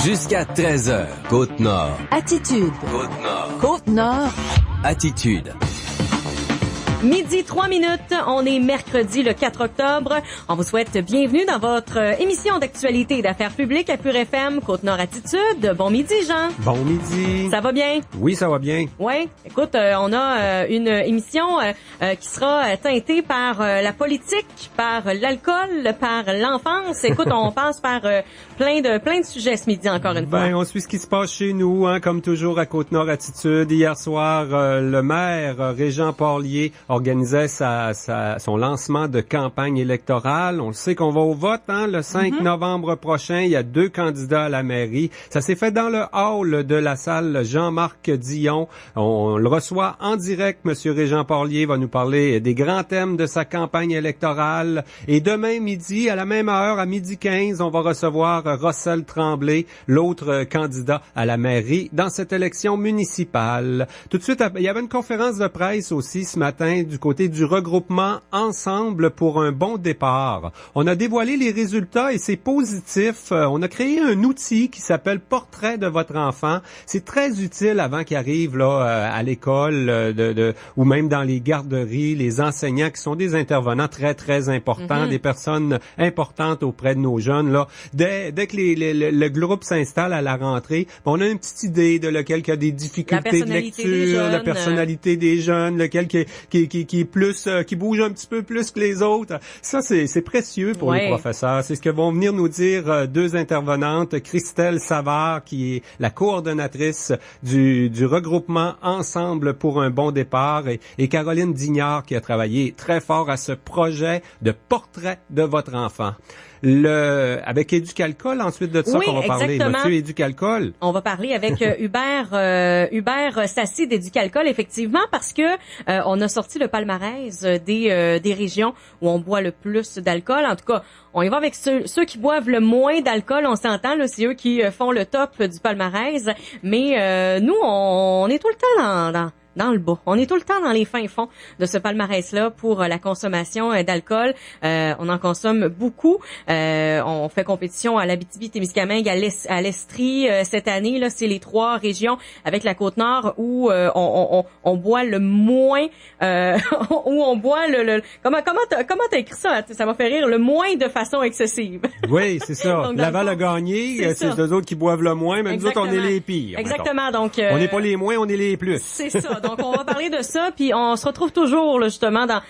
Jusqu'à 13h, Côte-Nord. Attitude. Côte-Nord. Côte-Nord. Attitude. Midi 3 minutes, on est mercredi le 4 octobre. On vous souhaite bienvenue dans votre émission d'actualité et d'affaires publiques à Pure FM, Côte-Nord Attitude. Bon midi, Jean. Bon midi. Ça va bien? Oui, ça va bien. Oui. Écoute, on a une émission qui sera teintée par la politique, par l'alcool, par l'enfance. Écoute, on passe par plein de sujets ce midi, encore une fois. Ben, on suit ce qui se passe chez nous, comme toujours à Côte-Nord Attitude. Hier soir, le maire Régent Porlier organisait son lancement de campagne électorale. On le sait qu'on va au vote, le 5 novembre prochain. Il y a 2 candidats à la mairie. Ça s'est fait dans le hall de la salle Jean-Marc Dion. On le reçoit en direct. Monsieur Régent Porlier va nous parler des grands thèmes de sa campagne électorale. Et demain midi, à la même heure, à 12h15, on va recevoir Russell Tremblay, l'autre candidat à la mairie dans cette élection municipale. Tout de suite, il y avait une conférence de presse aussi ce matin du côté du regroupement Ensemble pour un bon départ. On a dévoilé les résultats et c'est positif. On a créé un outil qui s'appelle Portrait de votre enfant. C'est très utile avant qu'il arrive là à l'école ou même dans les garderies, les enseignants qui sont des intervenants très très importants, des personnes importantes auprès de nos jeunes là. Dès que le groupe s'installe à la rentrée, on a une petite idée de lequel qui a des difficultés de lecture, la personnalité des jeunes, lequel qui est plus qui bouge un petit peu plus que les autres. Ça c'est précieux pour les professeurs. C'est ce que vont venir nous dire 2 intervenantes, Christelle Savard qui est la coordonnatrice du regroupement Ensemble pour un bon départ et Caroline Dignard qui a travaillé très fort à ce projet de portrait de votre enfant. Avec Éducalcool, ensuite de ça qu'on va parler. Monsieur Éducalcool. On va parler avec Hubert Sassi d'Éducalcool, effectivement, parce que on a sorti le palmarès des régions où on boit le plus d'alcool. En tout cas, on y va avec ceux qui boivent le moins d'alcool. On s'entend, là, c'est eux qui font le top du palmarès. Mais nous, on est tout le temps dans le bas. On est tout le temps dans les fins fonds de ce palmarès-là pour la consommation d'alcool. On en consomme beaucoup. On fait compétition à l'Abitibi-Témiscamingue, à l'Estrie. Cette année, là, c'est les 3 régions avec la Côte-Nord où on boit le moins, où on boit comment t'as écrit ça? Ça m'a fait rire. Le moins de façon excessive. Oui, c'est ça. Donc, Laval a gagné. C'est eux autres qui boivent le moins, mais nous autres, on est les pires. Exactement. Donc, on n'est pas les moins, on est les plus. C'est ça. Donc, on va parler de ça, puis on se retrouve toujours là, justement dans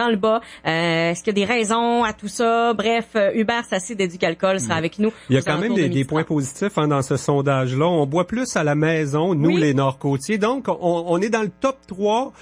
le bas. Est-ce qu'il y a des raisons à tout ça? Bref, Hubert Sassi d'Éducalcool sera avec nous. Il y a quand même des points positifs dans ce sondage-là. On boit plus à la maison, nous, les Nord-Côtiers. Donc, on est dans le top 3.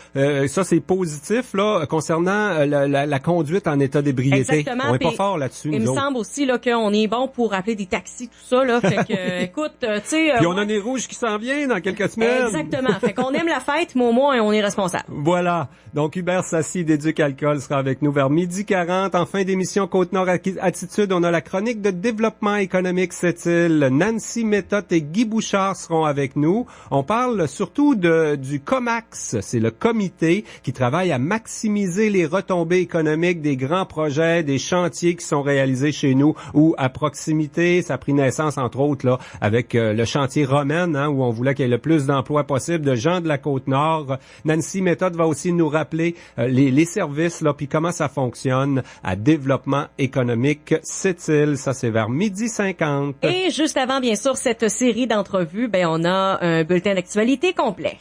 Ça, c'est positif là concernant la conduite en état d'ébriété. Exactement. On est pas fort là-dessus, il me semble aussi là qu'on est bon pour appeler des taxis, tout ça. Là. Fait que, écoute, tu sais... Puis on a des rouges qui s'en viennent dans quelques semaines. Exactement. Fait qu'on aime la fête, mais au moins, on est responsable. Voilà. Donc, Hubert Sassi d'Éducalcool sera avec nous vers 12h40. En fin d'émission Côte-Nord Attitude, on a la chronique de développement économique Sept-Îles. Nancy Méthode et Guy Bouchard seront avec nous. On parle surtout du COMAX. C'est le comité qui travaille à maximiser les retombées économiques des grands projets, des chantiers qui sont réalisés chez nous ou à proximité. Ça a pris naissance, entre autres, là, avec le chantier Romaine, où on voulait qu'il y ait le plus d'emplois possible de gens de la Côte-Nord. Nancy Méthode va aussi nous rappeler les services, là, puis comment ça fonctionne à développement économique Sept-Îles. Ça, c'est vers 12h50. Et juste avant, bien sûr, cette série d'entrevues, on a un bulletin d'actualité complet.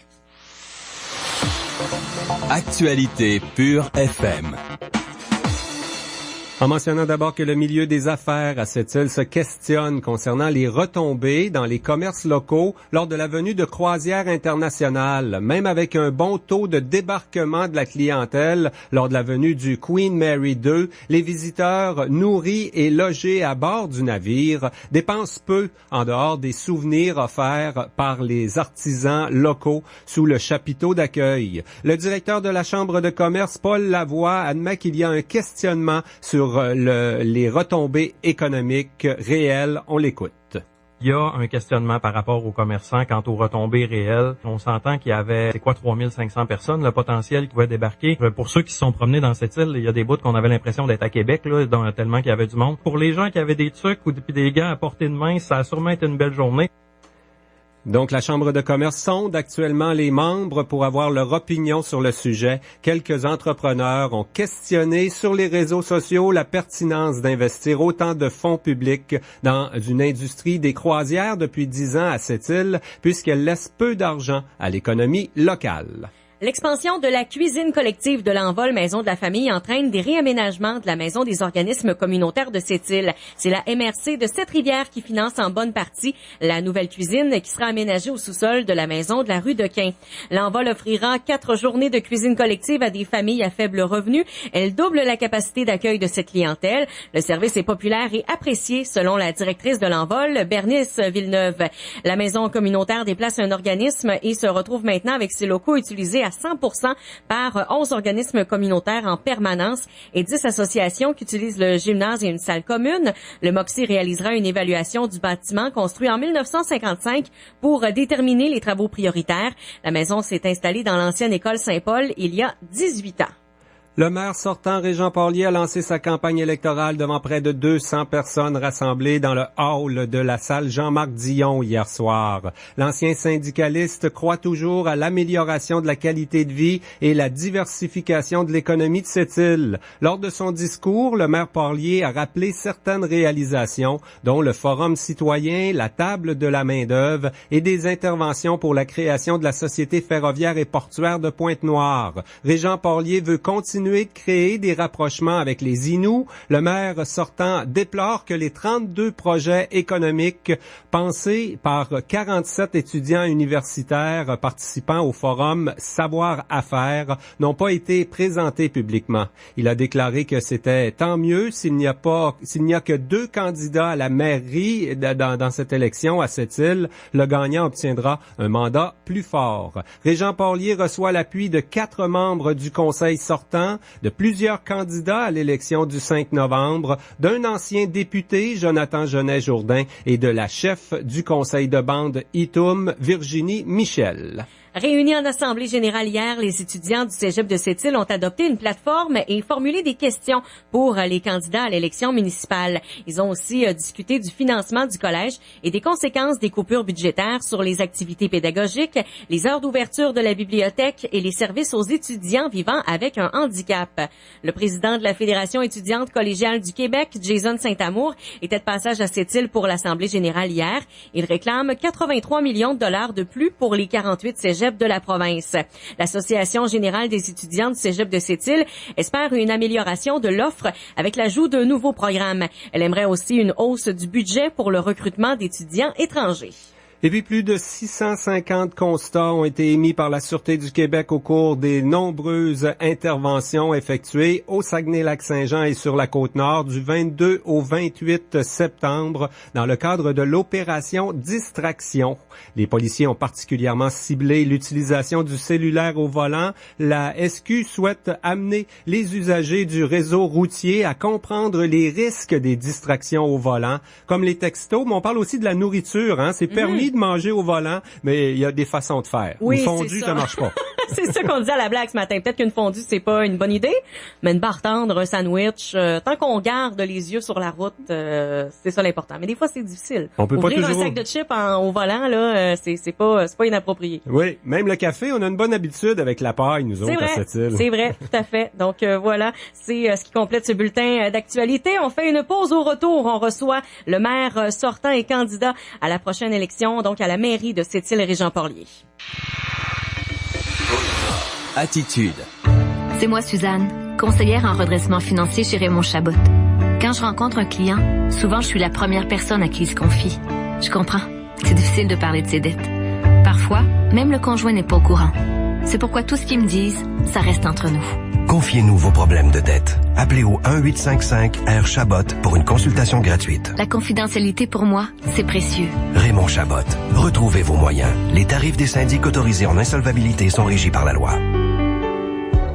Actualité Pure FM. En mentionnant d'abord que le milieu des affaires à Sept-Îles se questionne concernant les retombées dans les commerces locaux lors de la venue de croisières internationales. Même avec un bon taux de débarquement de la clientèle lors de la venue du Queen Mary II, les visiteurs nourris et logés à bord du navire dépensent peu en dehors des souvenirs offerts par les artisans locaux sous le chapiteau d'accueil. Le directeur de la Chambre de commerce, Paul Lavoie, admet qu'il y a un questionnement sur les retombées économiques réelles. On l'écoute. Il y a un questionnement par rapport aux commerçants quant aux retombées réelles. On s'entend qu'il y avait, 3500 personnes, le potentiel qui pouvait débarquer. Pour ceux qui se sont promenés dans cette île, il y a des bouts qu'on avait l'impression d'être à Québec, là, tellement qu'il y avait du monde. Pour les gens qui avaient des trucs ou des gants à portée de main, ça a sûrement été une belle journée. Donc, la Chambre de commerce sonde actuellement les membres pour avoir leur opinion sur le sujet. Quelques entrepreneurs ont questionné sur les réseaux sociaux la pertinence d'investir autant de fonds publics dans une industrie des croisières depuis 10 ans à cette île, puisqu'elle laisse peu d'argent à l'économie locale. L'expansion de la cuisine collective de l'Envol Maison de la Famille entraîne des réaménagements de la Maison des organismes communautaires de cette île. C'est la MRC de Sept-Rivières qui finance en bonne partie la nouvelle cuisine qui sera aménagée au sous-sol de la maison de la rue de Quin. L'Envol offrira 4 journées de cuisine collective à des familles à faible revenu. Elle double la capacité d'accueil de cette clientèle. Le service est populaire et apprécié selon la directrice de l'Envol, Bernice Villeneuve. La maison communautaire déplace un organisme et se retrouve maintenant avec ses locaux utilisés à 100% par 11 organismes communautaires en permanence et 10 associations qui utilisent le gymnase et une salle commune. Le MOXI réalisera une évaluation du bâtiment construit en 1955 pour déterminer les travaux prioritaires. La maison s'est installée dans l'ancienne école Saint-Paul il y a 18 ans. Le maire sortant, Régent Porlier, a lancé sa campagne électorale devant près de 200 personnes rassemblées dans le hall de la salle Jean-Marc Dion hier soir. L'ancien syndicaliste croit toujours à l'amélioration de la qualité de vie et la diversification de l'économie de cette île. Lors de son discours, le maire Porlier a rappelé certaines réalisations, dont le Forum citoyen, la table de la main-d'œuvre et des interventions pour la création de la Société ferroviaire et portuaire de Pointe-Noire. Régent Porlier veut continuer de créer des rapprochements avec les Inuits. Le maire sortant déplore que les 32 projets économiques pensés par 47 étudiants universitaires participant au forum Savoir à faire n'ont pas été présentés publiquement. Il a déclaré que c'était tant mieux s'il n'y a que 2 candidats à la mairie dans cette élection à cette île. Le gagnant obtiendra un mandat plus fort. Régent Porlier reçoit l'appui de 4 membres du conseil sortant, de plusieurs candidats à l'élection du 5 novembre, d'un ancien député, Jonathan Genet-Jourdain, et de la chef du conseil de bande ITUM, Virginie Michel. Réunis en assemblée générale hier, les étudiants du cégep de Sept-Îles ont adopté une plateforme et formulé des questions pour les candidats à l'élection municipale. Ils ont aussi discuté du financement du collège et des conséquences des coupures budgétaires sur les activités pédagogiques, les heures d'ouverture de la bibliothèque et les services aux étudiants vivant avec un handicap. Le président de la Fédération étudiante collégiale du Québec, Jason Saint-Amour, était de passage à Sept-Îles pour l'assemblée générale hier. Il réclame 83 millions de dollars de plus pour les 48 cégeps de la province. L'Association générale des étudiants du cégep de Sept-Îles espère une amélioration de l'offre avec l'ajout d'un nouveau programme. Elle aimerait aussi une hausse du budget pour le recrutement d'étudiants étrangers. Et puis plus de 650 constats ont été émis par la Sûreté du Québec au cours des nombreuses interventions effectuées au Saguenay-Lac-Saint-Jean et sur la Côte-Nord du 22 au 28 septembre dans le cadre de l'opération Distraction. Les policiers ont particulièrement ciblé l'utilisation du cellulaire au volant. La SQ souhaite amener les usagers du réseau routier à comprendre les risques des distractions au volant, comme les textos, mais on parle aussi de la nourriture, hein, c'est permis de manger au volant, mais il y a des façons de faire. Oui, une fondue, ça marche pas. C'est ça qu'on disait à la blague ce matin. Peut-être qu'une fondue, c'est pas une bonne idée, mais une barre tendre, un sandwich, tant qu'on garde les yeux sur la route, c'est ça l'important. Mais des fois, c'est difficile. On peut Ouvrir pas toujours un sac de chips au volant, là, c'est pas inapproprié. Oui, même le café, on a une bonne habitude avec la paille, nous autres, à cette île. C'est vrai, tout à fait. Donc voilà, c'est ce qui complète ce bulletin d'actualité. On fait une pause. Au retour, on reçoit le maire sortant et candidat à la prochaine élection, donc à la mairie de Sept-Îles, Régent Porlier. Attitude. C'est moi, Suzanne, conseillère en redressement financier chez Raymond Chabot. Quand je rencontre un client, souvent je suis la première personne à qui il se confie. Je comprends, c'est difficile de parler de ses dettes. Parfois, même le conjoint n'est pas au courant. C'est pourquoi tout ce qu'ils me disent, ça reste entre nous. Confiez-nous vos problèmes de dette. Appelez au 1-855-R-Chabot pour une consultation gratuite. La confidentialité pour moi, c'est précieux. Raymond Chabot. Retrouvez vos moyens. Les tarifs des syndics autorisés en insolvabilité sont régis par la loi.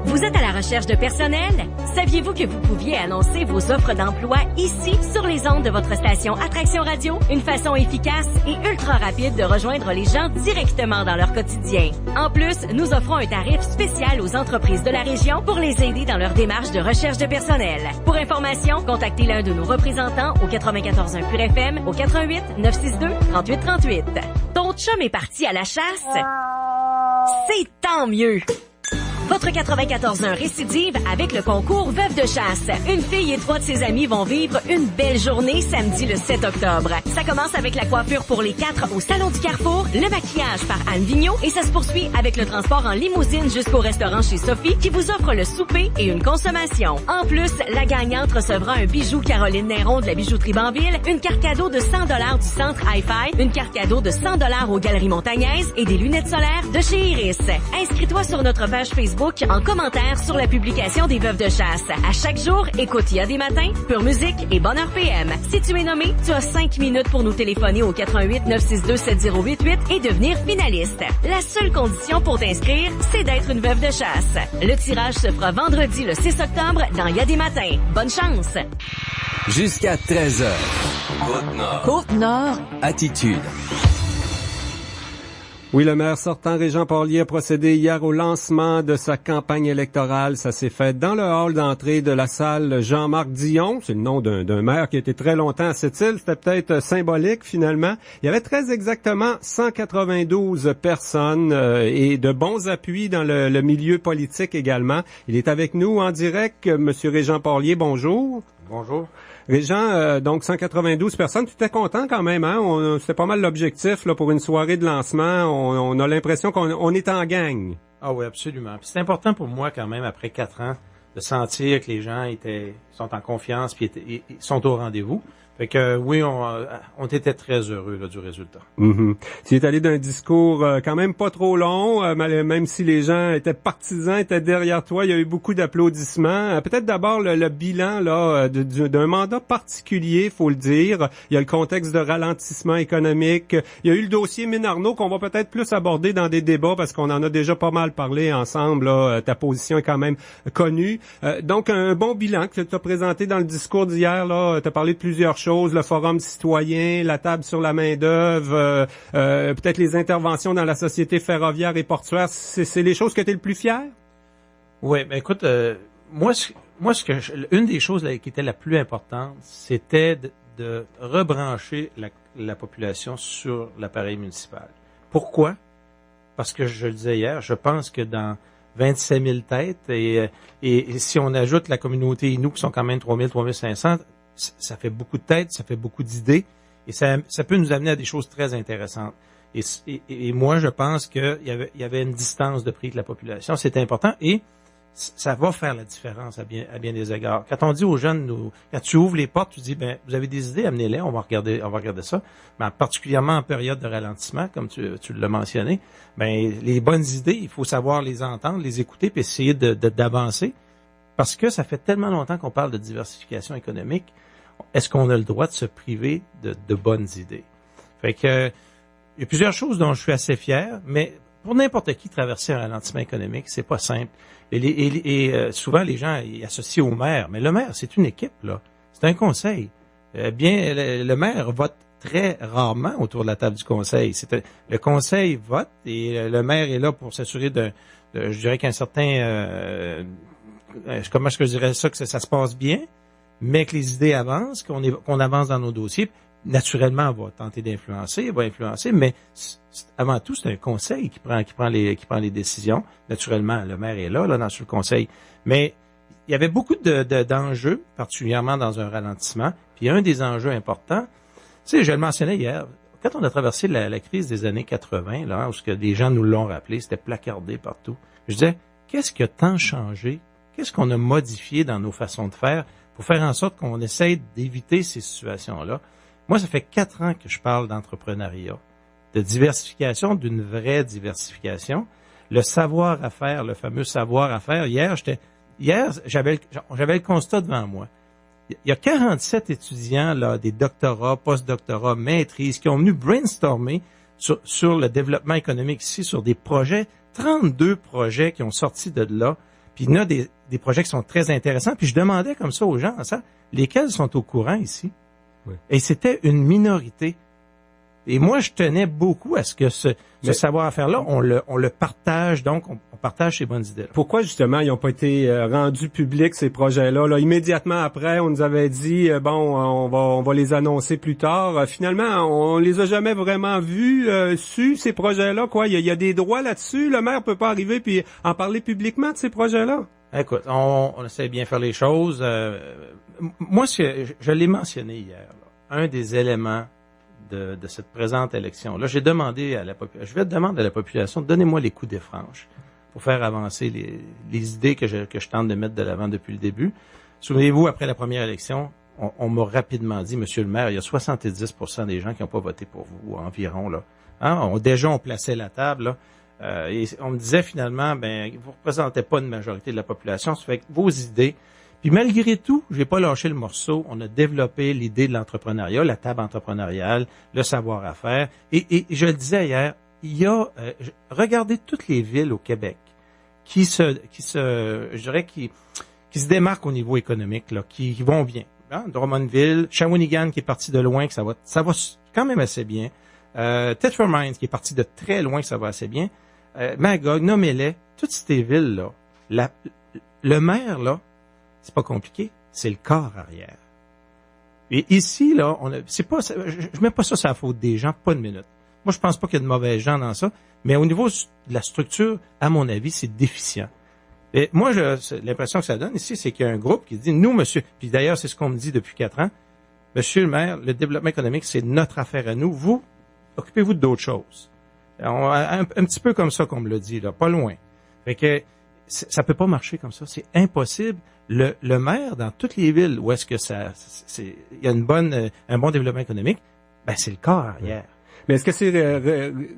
Vous êtes à la recherche de personnel? Saviez-vous que vous pouviez annoncer vos offres d'emploi ici, sur les ondes de votre station Attraction Radio? Une façon efficace et ultra rapide de rejoindre les gens directement dans leur quotidien. En plus, nous offrons un tarif spécial aux entreprises de la région pour les aider dans leur démarche de recherche de personnel. Pour information, contactez l'un de nos représentants au 94.1 Pure FM au 88 962 38 38. Ton chum est parti à la chasse? C'est tant mieux! Votre 94.1 récidive avec le concours Veuve de chasse. Une fille et 3 de ses amis vont vivre une belle journée samedi le 7 octobre. Ça commence avec la coiffure pour les 4 au Salon du Carrefour, le maquillage par Anne Vigneault et ça se poursuit avec le transport en limousine jusqu'au restaurant chez Sophie qui vous offre le souper et une consommation. En plus, la gagnante recevra un bijou Caroline Néron de la bijouterie Banville, une carte cadeau de 100 $ du centre Hi-Fi, une carte cadeau de 100 $ aux Galeries Montagnaises et des lunettes solaires de chez Iris. Inscris-toi sur notre page Facebook en commentaire sur la publication des Veuves de chasse. À chaque jour, écoute IA des matins, Pure Musique et Bonheur PM. Si tu es nommé, tu as 5 minutes pour nous téléphoner au 88 962 7088 et devenir finaliste. La seule condition pour t'inscrire, c'est d'être une veuve de chasse. Le tirage se fera vendredi le 6 octobre dans IA des matins. Bonne chance! Jusqu'à 13h. Côte-Nord. Côte-Nord. Attitude. Oui, le maire sortant Régent Porlier a procédé hier au lancement de sa campagne électorale. Ça s'est fait dans le hall d'entrée de la salle Jean-Marc Dion. C'est le nom d'un maire qui a été très longtemps à cette île. C'était peut-être symbolique finalement. Il y avait très exactement 192 personnes et de bons appuis dans le milieu politique également. Il est avec nous en direct, Monsieur Régent Porlier. Bonjour. Bonjour. Régent, donc 192 personnes, tu étais content quand même, hein? C'était pas mal l'objectif là pour une soirée de lancement. On a l'impression qu'on est en gang. Ah oui, absolument. Puis c'est important pour moi quand même, après 4 ans, de sentir que les gens sont en confiance puis ils sont au rendez-vous. Fait que oui, on était très heureux là, du résultat. Mm-hmm. Tu es allé d'un discours quand même pas trop long, même si les gens étaient partisans, étaient derrière toi, il y a eu beaucoup d'applaudissements. Peut-être d'abord le bilan là d'un mandat particulier, faut le dire. Il y a le contexte de ralentissement économique. Il y a eu le dossier Mine-Arnaud qu'on va peut-être plus aborder dans des débats parce qu'on en a déjà pas mal parlé ensemble. Là. Ta position est quand même connue. Donc un bon bilan que tu as présenté dans le discours d'hier. Là, tu as parlé de plusieurs choses. Le forum citoyen, la table sur la main-d'œuvre, peut-être les interventions dans la société ferroviaire et portuaire, c'est les choses que tu es le plus fier? Oui, ben écoute, une des choses qui était la plus importante, c'était de rebrancher la population sur l'appareil municipal. Pourquoi? Parce que je le disais hier, je pense que dans 27 000 têtes, et si on ajoute la communauté Innu, qui sont quand même 3 000, 3 500, ça fait beaucoup de têtes, ça fait beaucoup d'idées, et ça peut nous amener à des choses très intéressantes. Et moi, je pense qu'il y avait une distance de prix de la population, c'est important, et ça va faire la différence à bien des égards. Quand on dit aux jeunes, quand tu ouvres les portes, tu dis, ben, vous avez des idées, amenez-les, on va regarder ça. Mais particulièrement en période de ralentissement, comme tu l'as mentionné, ben, les bonnes idées, il faut savoir les entendre, les écouter, puis essayer d'avancer. Parce que ça fait tellement longtemps qu'on parle de diversification économique, est-ce qu'on a le droit de se priver de bonnes idées? Fait que, il y a plusieurs choses dont je suis assez fier, mais pour n'importe qui, traverser un ralentissement économique, c'est pas simple. Et souvent, les gens y associent au maire. Mais le maire, c'est une équipe, là. C'est un conseil. Le maire vote très rarement autour de la table du conseil. Le conseil vote et le maire est là pour s'assurer je dirais qu'un certain, comment est-ce que je dirais ça, que ça se passe bien, mais que les idées avancent, qu'on avance dans nos dossiers. Naturellement, on va tenter d'influencer, mais avant tout, c'est un conseil qui prend les décisions. Naturellement, le maire est là dans le conseil. Mais il y avait beaucoup d'enjeux, particulièrement dans un ralentissement. Puis un des enjeux importants, tu sais, je le mentionnais hier, quand on a traversé la crise des années 80, là, où les gens nous l'ont rappelé, c'était placardé partout. Je disais, qu'est-ce qui a tant changé? Qu'est-ce qu'on a modifié dans nos façons de faire pour faire en sorte qu'on essaye d'éviter ces situations-là? Moi, ça fait 4 ans que je parle d'entrepreneuriat, de diversification, d'une vraie diversification. Le savoir à faire, le fameux savoir à faire. Hier, j'avais le constat devant moi. Il y a 47 étudiants, là, des doctorats, post-doctorats, maîtrises, qui ont venu brainstormer sur le développement économique ici, sur des projets, 32 projets qui ont sorti de là. Puis il y en a des projets qui sont très intéressants. Puis je demandais comme ça aux gens, ça, lesquels sont au courant ici? Oui. Et c'était une minorité. Et moi, je tenais beaucoup à ce que ce savoir-faire-là, on le partage, donc on partage ces bonnes idées-là. Pourquoi, justement, ils n'ont pas été rendus publics, ces projets-là? Là, immédiatement après, on nous avait dit, on va les annoncer plus tard. Finalement, on les a jamais vraiment vus, ces projets-là, quoi. Il y a des droits là-dessus. Le maire peut pas arriver puis en parler publiquement de ces projets-là. Écoute, on essaie de bien faire les choses. Moi, je l'ai mentionné hier, là, un des éléments de cette présente élection-là, je vais demander à la population, donnez-moi les coups des franches pour faire avancer les idées que je tente de mettre de l'avant depuis le début. Souvenez-vous, après la première élection, on m'a rapidement dit, Monsieur le maire, il y a 70% des gens qui n'ont pas voté pour vous, environ, là. Hein? Déjà, on plaçait la table, là. Et on me disait finalement, vous représentez pas une majorité de la population, ça fait que vos idées. Puis malgré tout, j'ai pas lâché le morceau. On a développé l'idée de l'entrepreneuriat, la table entrepreneuriale, le savoir-faire. Et je le disais hier, il y a, regardez toutes les villes au Québec qui se démarquent au niveau économique, là, qui vont bien. Hein? Drummondville, Shawinigan qui est parti de loin, que ça va quand même assez bien. Tetra Mines qui est parti de très loin, que ça va assez bien. Magog, nommez-les, toutes ces villes-là. Le maire, là, c'est pas compliqué, c'est le corps arrière. Et ici, là, je mets pas ça sur la faute des gens, pas une minute. Moi, je pense pas qu'il y a de mauvais gens dans ça, mais au niveau de la structure, à mon avis, c'est déficient. Et moi, l'impression que ça donne ici, c'est qu'il y a un groupe qui dit, nous, monsieur, puis d'ailleurs, c'est ce qu'on me dit depuis 4 ans, Monsieur le maire, le développement économique, c'est notre affaire à nous. Vous, occupez-vous d'autres choses. Un petit peu comme ça qu'on me l'a dit, là, pas loin. Fait que ça peut pas marcher comme ça, c'est impossible. Le maire, dans toutes les villes où est-ce que il y a un bon développement économique, c'est le corps arrière. Mais est-ce que c'est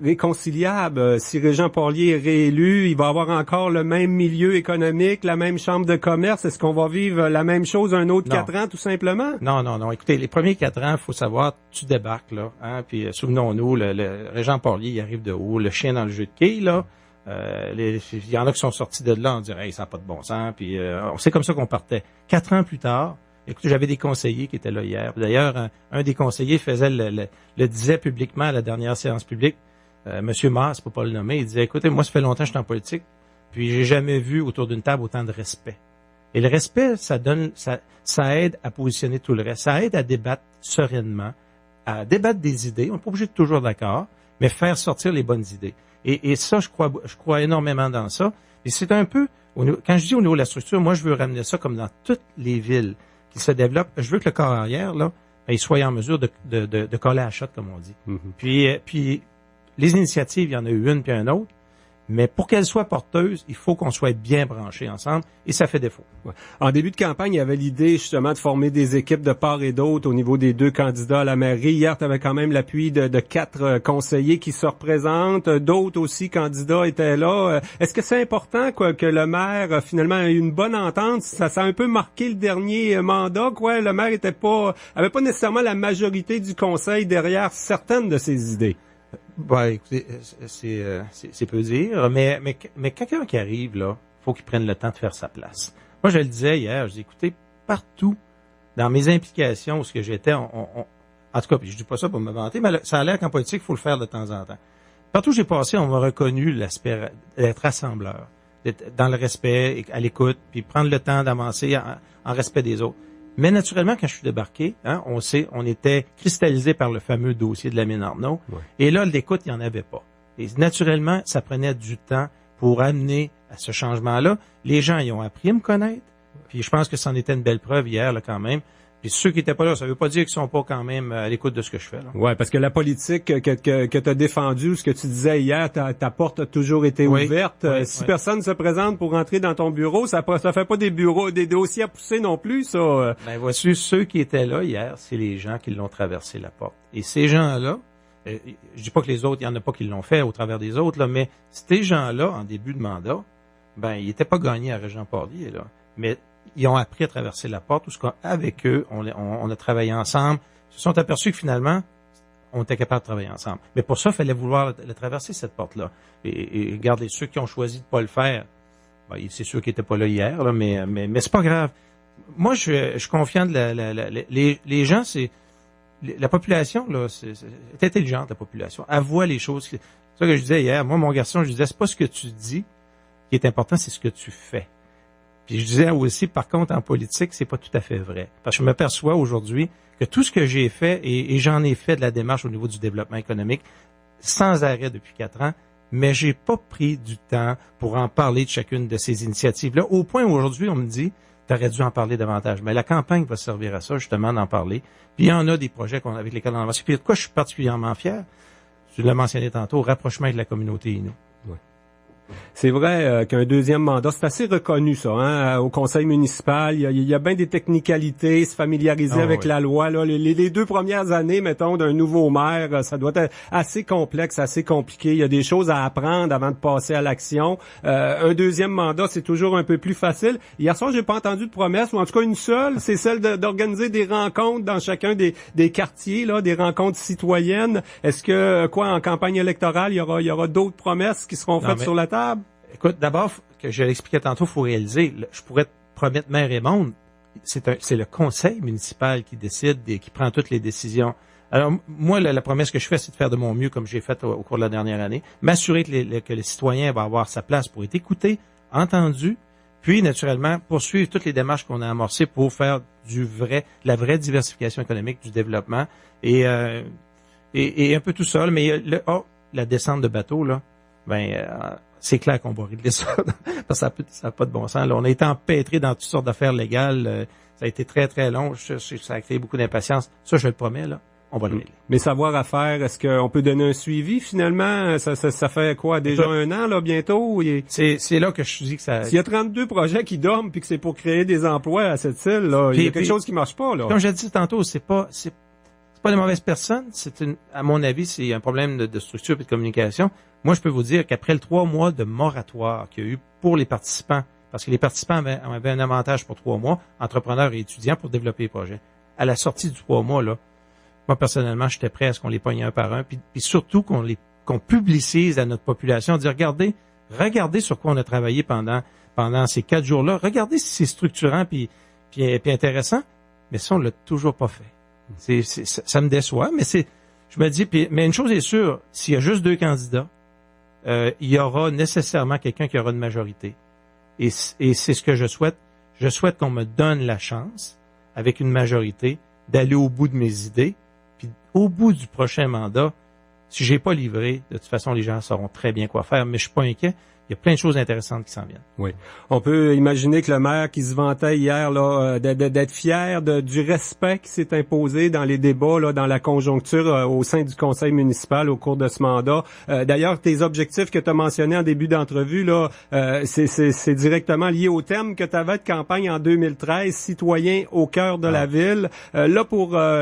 réconciliable? Si Régent Porlier est réélu, il va avoir encore le même milieu économique, la même chambre de commerce. Est-ce qu'on va vivre la même chose un autre 4 ans, tout simplement? Non. Écoutez, les premiers 4 ans, il faut savoir, tu débarques, là, hein, puis souvenons-nous, le Régent Porlier, il arrive de haut, le chien dans le jeu de quilles, là. Il y en a qui sont sortis de là, on dirait, ça n'a pas de bon sens, puis c'est comme ça qu'on partait. 4 ans plus tard, écoutez, j'avais des conseillers qui étaient là hier. D'ailleurs, un des conseillers le disait publiquement à la dernière séance publique, Monsieur Maas, pour pas le nommer, il disait, écoutez, moi, ça fait longtemps que je suis en politique, puis j'ai jamais vu autour d'une table autant de respect. Et le respect, ça aide à positionner tout le reste. Ça aide à débattre sereinement, à débattre des idées. On n'est pas obligé de toujours d'accord, mais faire sortir les bonnes idées. Et ça, je crois énormément dans ça. Et c'est un peu, quand je dis au niveau de la structure, moi, je veux ramener ça comme dans toutes les villes qui se développent. Je veux que le corps arrière, là, il soit en mesure de coller à la shot, comme on dit. Mm-hmm. Puis, les initiatives, il y en a eu une puis une autre. Mais pour qu'elles soient porteuses, il faut qu'on soit bien branchés ensemble, et ça fait défaut. Ouais. En début de campagne, il y avait l'idée justement de former des équipes de part et d'autre au niveau des 2 candidats à la mairie. Hier, tu avais quand même l'appui de 4 conseillers qui se représentent. D'autres aussi candidats étaient là. Est-ce que c'est important que le maire finalement ait une bonne entente? Ça a un peu marqué le dernier mandat, quoi. Le maire avait pas nécessairement la majorité du conseil derrière certaines de ses idées. Écoutez, c'est peu dire, mais quelqu'un qui arrive, là, faut qu'il prenne le temps de faire sa place. Moi, je le disais hier, je dis, écoutez, partout, dans mes implications, où ce que j'étais, en tout cas, puis je dis pas ça pour me vanter, mais ça a l'air qu'en politique, il faut le faire de temps en temps. Partout où j'ai passé, on m'a reconnu l'aspect d'être rassembleur, d'être dans le respect, à l'écoute, puis prendre le temps d'avancer en respect des autres. Mais naturellement, quand je suis débarqué, on était cristallisé par le fameux dossier de la mine Arnaud. Ouais. Et là, l'écoute, il n'y en avait pas. Et naturellement, ça prenait du temps pour amener à ce changement-là. Les gens, ils ont appris à me connaître. Puis je pense que c'en était une belle preuve hier, là, quand même. Puis ceux qui étaient pas là, ça veut pas dire qu'ils sont pas quand même à l'écoute de ce que je fais, là. Ouais, parce que la politique que tu as défendue, ce que tu disais hier, ta porte a toujours été ouverte. Si personne se présente pour entrer dans ton bureau, ça fait pas des dossiers à pousser non plus, ça. Voici, ceux qui étaient là hier, c'est les gens qui l'ont traversé la porte. Et ces gens-là, je dis pas que les autres, il y en a pas qui l'ont fait au travers des autres, là, mais ces gens-là, en début de mandat, ils étaient pas gagnés à Régent Porlier, là. Mais ils ont appris à traverser la porte, avec eux, on a travaillé ensemble, ils se sont aperçus que finalement, on était capable de travailler ensemble. Mais pour ça, il fallait vouloir le traverser, cette porte-là. Et regardez, ceux qui ont choisi de pas le faire, Bon, c'est sûr qu'il était pas là hier, là, mais c'est pas grave. Moi, je suis confiant de les gens, la population, là, c'est intelligente, la population. Elle voit les choses. C'est ça que je disais hier. Moi, mon garçon, je disais, c'est pas ce que tu dis qui est important, c'est ce que tu fais. Puis je disais aussi, par contre, en politique, c'est pas tout à fait vrai. Parce que je m'aperçois aujourd'hui que tout ce que j'ai fait, et j'en ai fait de la démarche au niveau du développement économique, sans arrêt depuis 4 ans, mais j'ai pas pris du temps pour en parler de chacune de ces initiatives-là, au point où aujourd'hui, on me dit, t'aurais dû en parler davantage. Mais la campagne va servir à ça, justement, d'en parler. Puis il y en a des projets avec lesquels on avance. Puis de quoi je suis particulièrement fier, tu l'as mentionné tantôt, rapprochement avec la communauté Innu. C'est vrai qu'un deuxième mandat, c'est assez reconnu ça, hein, au conseil municipal. Il y a bien des technicalités, se familiariser avec la loi. Là, les 2 premières années, mettons, d'un nouveau maire, ça doit être assez complexe, assez compliqué. Il y a des choses à apprendre avant de passer à l'action. Un deuxième mandat, c'est toujours un peu plus facile. Hier soir, j'ai pas entendu de promesse, ou en tout cas une seule, c'est celle d'organiser des rencontres dans chacun des quartiers, là, des rencontres citoyennes. Est-ce que, en campagne électorale, il y aura d'autres promesses qui seront faites sur la table? Écoute, d'abord, que je l'expliquais tantôt, il faut réaliser, je pourrais te promettre mer et monde, c'est le conseil municipal qui décide et qui prend toutes les décisions. Alors, moi, la promesse que je fais, c'est de faire de mon mieux, comme j'ai fait au cours de la dernière année, m'assurer que les citoyens vont avoir sa place pour être écoutés, entendus, puis, naturellement, poursuivre toutes les démarches qu'on a amorcées pour faire la vraie diversification économique, du développement, et un peu tout ça. Mais la descente de bateau, là, c'est clair qu'on va régler ça, parce que ça n'a pas de bon sens. Là, on a été empêtrés dans toutes sortes d'affaires légales. Ça a été très, très long. Ça a créé beaucoup d'impatience. Ça, je le promets, là, on va le régler. Mais savoir à faire, est-ce qu'on peut donner un suivi, finalement? Ça fait quoi, déjà 1 an, là, bientôt? C'est là que je dis que ça... S'il y a 32 projets qui dorment puis que c'est pour créer des emplois à cette île, là, il y a quelque chose qui marche pas, là. Comme je l'ai dit tantôt, c'est pas de mauvaises personnes. À mon avis, c'est un problème de structure et de communication. Moi, je peux vous dire qu'après le 3 mois de moratoire qu'il y a eu pour les participants, parce que les participants avaient un avantage pour 3 mois, entrepreneurs et étudiants, pour développer les projets. À la sortie du 3 mois, là, moi, personnellement, j'étais prêt à ce qu'on les pogne un par un, puis surtout qu'on publicise à notre population, dire, regardez sur quoi on a travaillé pendant ces 4 jours-là, regardez si c'est structurant puis intéressant, mais ça, on l'a toujours pas fait. Ça me déçoit, mais je me dis, mais une chose est sûre, s'il y a juste 2 candidats, il y aura nécessairement quelqu'un qui aura une majorité. Et c'est ce que je souhaite. Je souhaite qu'on me donne la chance, avec une majorité, d'aller au bout de mes idées. Puis au bout du prochain mandat, si j'ai pas livré, de toute façon, les gens sauront très bien quoi faire. Mais je suis pas inquiet. Il y a plein de choses intéressantes qui s'en viennent. Oui. On peut imaginer que le maire qui se vantait hier là d'être fier du respect qui s'est imposé dans les débats, là, dans la conjoncture au sein du conseil municipal au cours de ce mandat. D'ailleurs, tes objectifs que tu as mentionnés en début d'entrevue, là, c'est directement lié au thème que tu avais de campagne en 2013, citoyens au cœur de la ville. Là,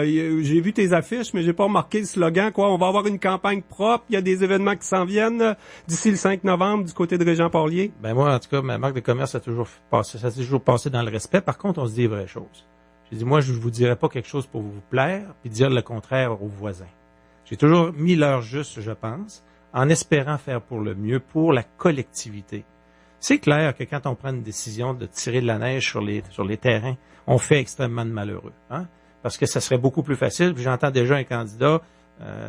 j'ai vu tes affiches, mais j'ai pas remarqué le slogan, quoi. On va avoir une campagne propre. Il y a des événements qui s'en viennent d'ici le 5 novembre du côté de Régent-Port-Lié? Ben moi, en tout cas, ma marque de commerce a toujours passé dans le respect. Par contre, on se dit les vraies choses. J'ai dit, moi, je vous dirai pas quelque chose pour vous plaire, puis dire le contraire aux voisins. J'ai toujours mis l'heure juste, je pense, en espérant faire pour le mieux, pour la collectivité. C'est clair que quand on prend une décision de tirer de la neige sur les terrains, on fait extrêmement de malheureux, hein? Parce que ça serait beaucoup plus facile. Puis j'entends déjà un candidat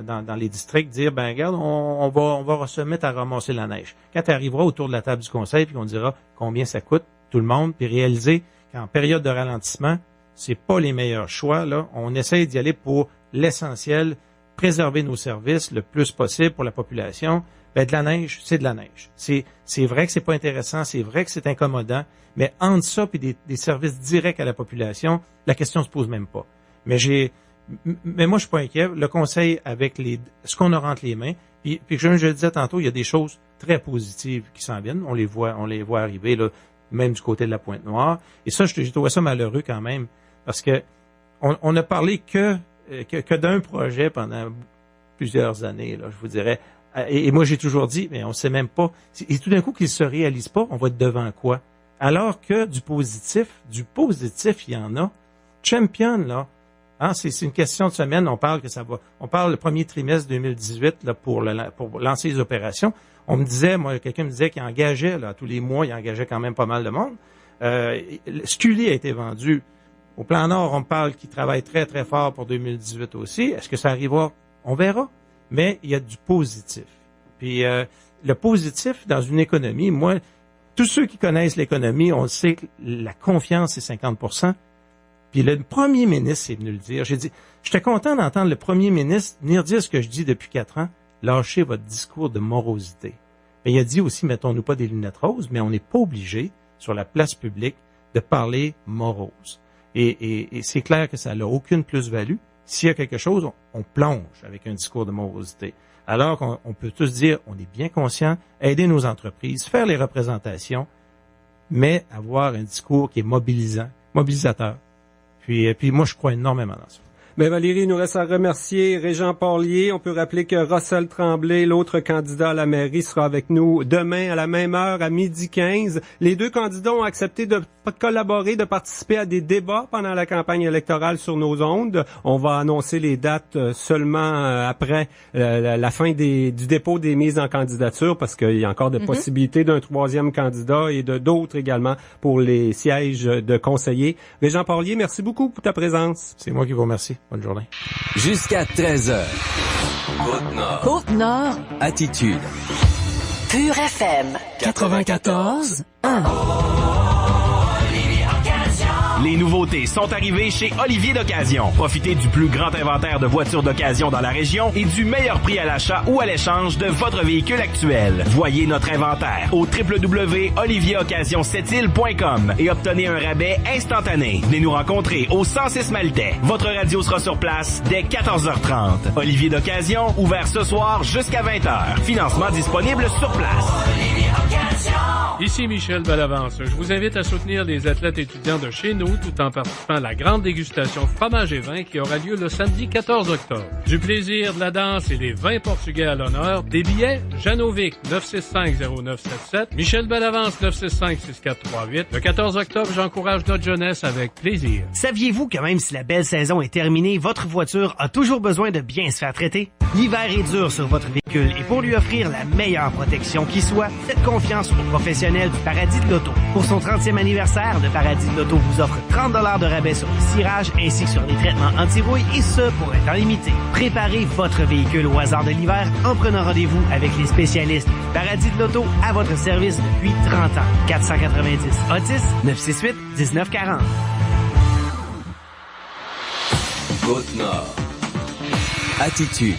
dans les districts dire, ben regarde, on va se mettre à ramasser la neige. Quand tu arriveras autour de la table du conseil, puis qu'on dira combien ça coûte, tout le monde, puis réaliser qu'en période de ralentissement, c'est pas les meilleurs choix, là. On essaye d'y aller pour l'essentiel, préserver nos services le plus possible pour la population. Ben, de la neige, c'est de la neige. C'est vrai que c'est pas intéressant, c'est vrai que c'est incommodant, mais entre ça et des services directs à la population, la question se pose même pas. Mais moi, je suis pas inquiet. Le conseil, avec ce qu'on a entre les mains, puis comme je le disais tantôt, il y a des choses très positives qui s'en viennent. On les voit arriver, là, même du côté de la Pointe-Noire. Et ça, j'ai trouvé ça malheureux quand même, parce que on a parlé que d'un projet pendant plusieurs années, là, je vous dirais. Et moi, j'ai toujours dit, mais on sait même pas. Et tout d'un coup, qu'il se réalise pas, on va être devant quoi? Alors que du positif, il y en a. Champion, là, Hein, c'est une question de semaine. On parle le premier trimestre 2018 là, pour lancer les opérations. On me disait, quelqu'un me disait qu'il engageait, là, tous les mois, il engageait quand même pas mal de monde. Scully a été vendu. Au plan Nord, on me parle qu'il travaille très, très fort pour 2018 aussi. Est-ce que ça arrivera? On verra. Mais il y a du positif. Puis le positif dans une économie, moi, tous ceux qui connaissent l'économie, on le sait que la confiance, c'est 50%. Puis le premier ministre est venu le dire. J'ai dit, j'étais content d'entendre le premier ministre venir dire ce que je dis depuis 4 ans. Lâchez votre discours de morosité. Mais il a dit aussi, mettons-nous pas des lunettes roses, mais on n'est pas obligé, sur la place publique, de parler morose. Et c'est clair que ça n'a aucune plus-value. S'il y a quelque chose, on plonge avec un discours de morosité. Alors qu'on peut tous dire, on est bien conscient, aider nos entreprises, faire les représentations, mais avoir un discours qui est mobilisateur. Puis moi, je crois énormément dans ça. Ben Valérie, il nous reste à remercier Régent Porlier. On peut rappeler que Russell Tremblay, l'autre candidat à la mairie, sera avec nous demain à la même heure, à 12h15. Les deux candidats ont accepté de collaborer, de participer à des débats pendant la campagne électorale sur nos ondes. On va annoncer les dates seulement après la fin du dépôt des mises en candidature, parce qu'il y a encore des possibilités d'un troisième candidat et d'autres également pour les sièges de conseillers. Régent Porlier, merci beaucoup pour ta présence. C'est moi qui vous remercie. Bonne journée. Jusqu'à 13h. Côte-Nord. Côte-Nord. Attitude. Pure FM. 94.1. Les nouveautés sont arrivées chez Olivier d'Occasion. Profitez du plus grand inventaire de voitures d'occasion dans la région et du meilleur prix à l'achat ou à l'échange de votre véhicule actuel. Voyez notre inventaire au www.olivieroccasion7îles.com et obtenez un rabais instantané. Venez nous rencontrer au 106 Maltais. Votre radio sera sur place dès 14h30. Olivier d'Occasion, ouvert ce soir jusqu'à 20h. Financement disponible sur place. Ici Michel Bellavance. Je vous invite à soutenir les athlètes étudiants de chez nous tout en participant à la grande dégustation fromage et vin qui aura lieu le samedi 14 octobre. Du plaisir, de la danse et des vins portugais à l'honneur. Des billets, Janovic 965-0977, Michel Bellavance 965-6438. Le 14 octobre, j'encourage notre jeunesse avec plaisir. Saviez-vous que même si la belle saison est terminée, votre voiture a toujours besoin de bien se faire traiter? L'hiver est dur sur votre véhicule et pour lui offrir la meilleure protection qui soit, faites confiance aux professionnels du Paradis de l'Auto. Pour son 30e anniversaire, le Paradis de l'Auto vous offre 30 $ de rabais sur le cirage ainsi que sur les traitements anti-rouille et ce, pour un temps limité. Préparez votre véhicule au hasard de l'hiver en prenant rendez-vous avec les spécialistes du Paradis de l'Auto à votre service depuis 30 ans. 490 Otis 968 1940. Côte-Nord. Attitude.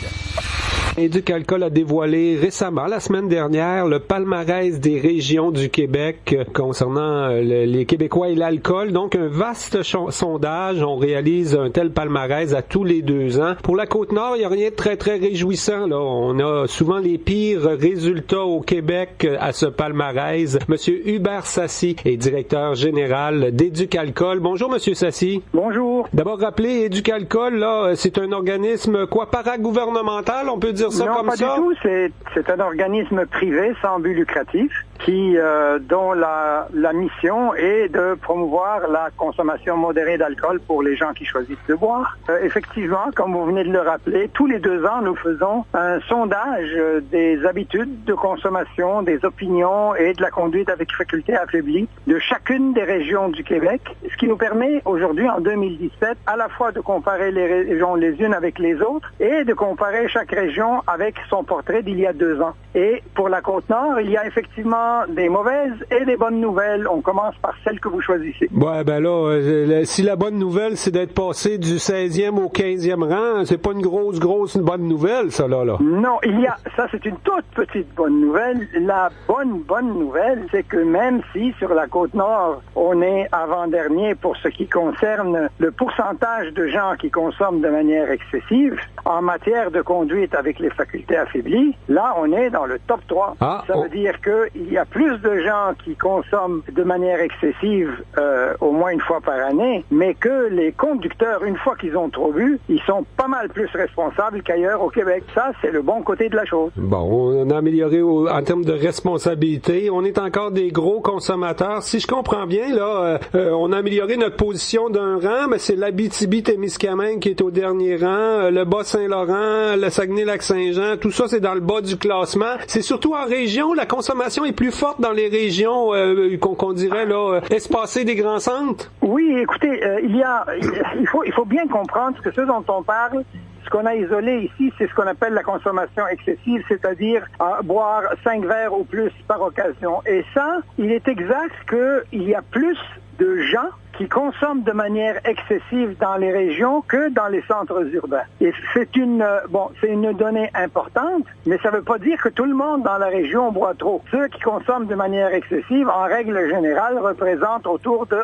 Éducalcool a dévoilé récemment, la semaine dernière, le palmarès des régions du Québec concernant les Québécois et l'alcool. Donc, un vaste sondage. On réalise un tel palmarès à tous les 2 ans. Pour la Côte-Nord, il n'y a rien de très, très réjouissant, là. On a souvent les pires résultats au Québec à ce palmarès. Monsieur Hubert Sassy est directeur général d'Éducalcool. Bonjour, Monsieur Sassy. Bonjour. D'abord, rappelez, Éducalcool, là, c'est un organisme, paragouvernemental, on peut dire ça non, comme pas ça? du tout. C'est un organisme privé sans but lucratif dont la mission est de promouvoir la consommation modérée d'alcool pour les gens qui choisissent de boire. Effectivement, comme vous venez de le rappeler, tous les 2 ans, nous faisons un sondage des habitudes de consommation, des opinions et de la conduite avec faculté affaiblie de chacune des régions du Québec, ce qui nous permet aujourd'hui, en 2017, à la fois de comparer les régions les unes avec les autres et de comparer chaque région avec son portrait d'il y a 2 ans. Et pour la Côte-Nord, il y a effectivement des mauvaises et des bonnes nouvelles. On commence par celle que vous choisissez. Ouais, ben là, si la bonne nouvelle, c'est d'être passé du 16e au 15e rang, c'est pas une grosse bonne nouvelle, ça, là. Non, ça, c'est une toute petite bonne nouvelle. La bonne nouvelle, c'est que même si sur la Côte-Nord, on est avant-dernier pour ce qui concerne le pourcentage de gens qui consomment de manière excessive, en matière de conduite avec les facultés affaiblies, là, on est dans le top 3. Ça veut dire qu'il il y a plus de gens qui consomment de manière excessive au moins une fois par année, mais que les conducteurs, une fois qu'ils ont trop bu, ils sont pas mal plus responsables qu'ailleurs au Québec. Ça, c'est le bon côté de la chose. Bon, on a amélioré en termes de responsabilité. On est encore des gros consommateurs. Si je comprends bien, là, on a amélioré notre position d'un rang, mais c'est l'Abitibi-Témiscamingue qui est au dernier rang, le Bas-Saint-Laurent, le Saguenay-Lac-Saint-Jean, tout ça, c'est dans le bas du classement. C'est surtout en région, la consommation est plus forte dans les régions qu'on dirait là espacées des grands centres. Oui, écoutez, il faut bien comprendre que ce dont on parle. Ce qu'on a isolé ici, c'est ce qu'on appelle la consommation excessive, c'est-à-dire boire 5 verres ou plus par occasion. Et ça, il est exact qu'il y a plus de gens qui consomment de manière excessive dans les régions que dans les centres urbains. Et c'est une donnée importante, mais ça ne veut pas dire que tout le monde dans la région boit trop. Ceux qui consomment de manière excessive, en règle générale, représentent autour de,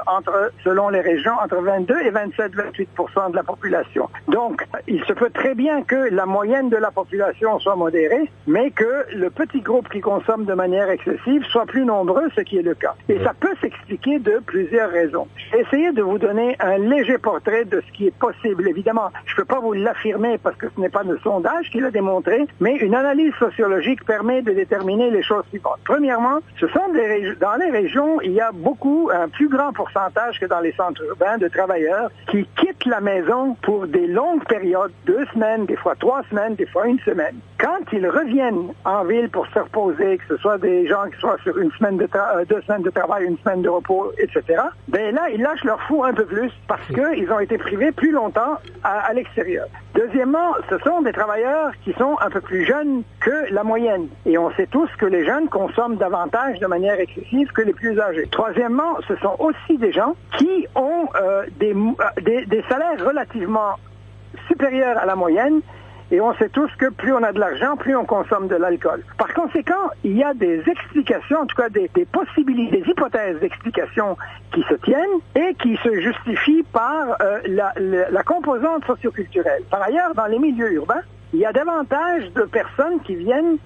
selon les régions, entre 22 et 27-28% de la population. Donc, il se peut très bien que la moyenne de la population soit modérée, mais que le petit groupe qui consomme de manière excessive soit plus nombreux, ce qui est le cas. Et ça peut s'expliquer de plusieurs raisons. Essayer de vous donner un léger portrait de ce qui est possible. Évidemment, je ne peux pas vous l'affirmer parce que ce n'est pas le sondage qui l'a démontré, mais une analyse sociologique permet de déterminer les choses suivantes. Premièrement, dans les régions, il y a un plus grand pourcentage que dans les centres urbains de travailleurs qui quittent la maison pour des longues périodes, 2 semaines, des fois 3 semaines, des fois 1 semaine. Quand ils reviennent en ville pour se reposer, que ce soit des gens qui soient sur 2 semaines de travail, 1 semaine de repos, etc., ben là, ils lâchent leur fou un peu plus parce qu'ils ont été privés plus longtemps à l'extérieur. Deuxièmement, ce sont des travailleurs qui sont un peu plus jeunes que la moyenne. Et on sait tous que les jeunes consomment davantage de manière excessive que les plus âgés. Troisièmement, ce sont aussi des gens qui ont des salaires relativement supérieurs à la moyenne. Et on sait tous que plus on a de l'argent, plus on consomme de l'alcool. Par conséquent, il y a des explications, en tout cas des possibilités, des hypothèses d'explication qui se tiennent et qui se justifient par la composante socioculturelle. Par ailleurs, dans les milieux urbains, il y a davantage de personnes qui viennent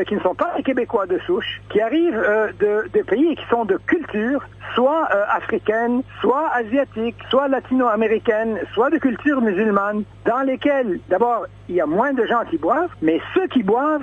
qui ne sont pas des Québécois de souche, qui arrivent de pays et qui sont de culture, soit africaine, soit asiatique, soit latino-américaine, soit de culture musulmane, dans lesquelles, d'abord, il y a moins de gens qui boivent, mais ceux qui boivent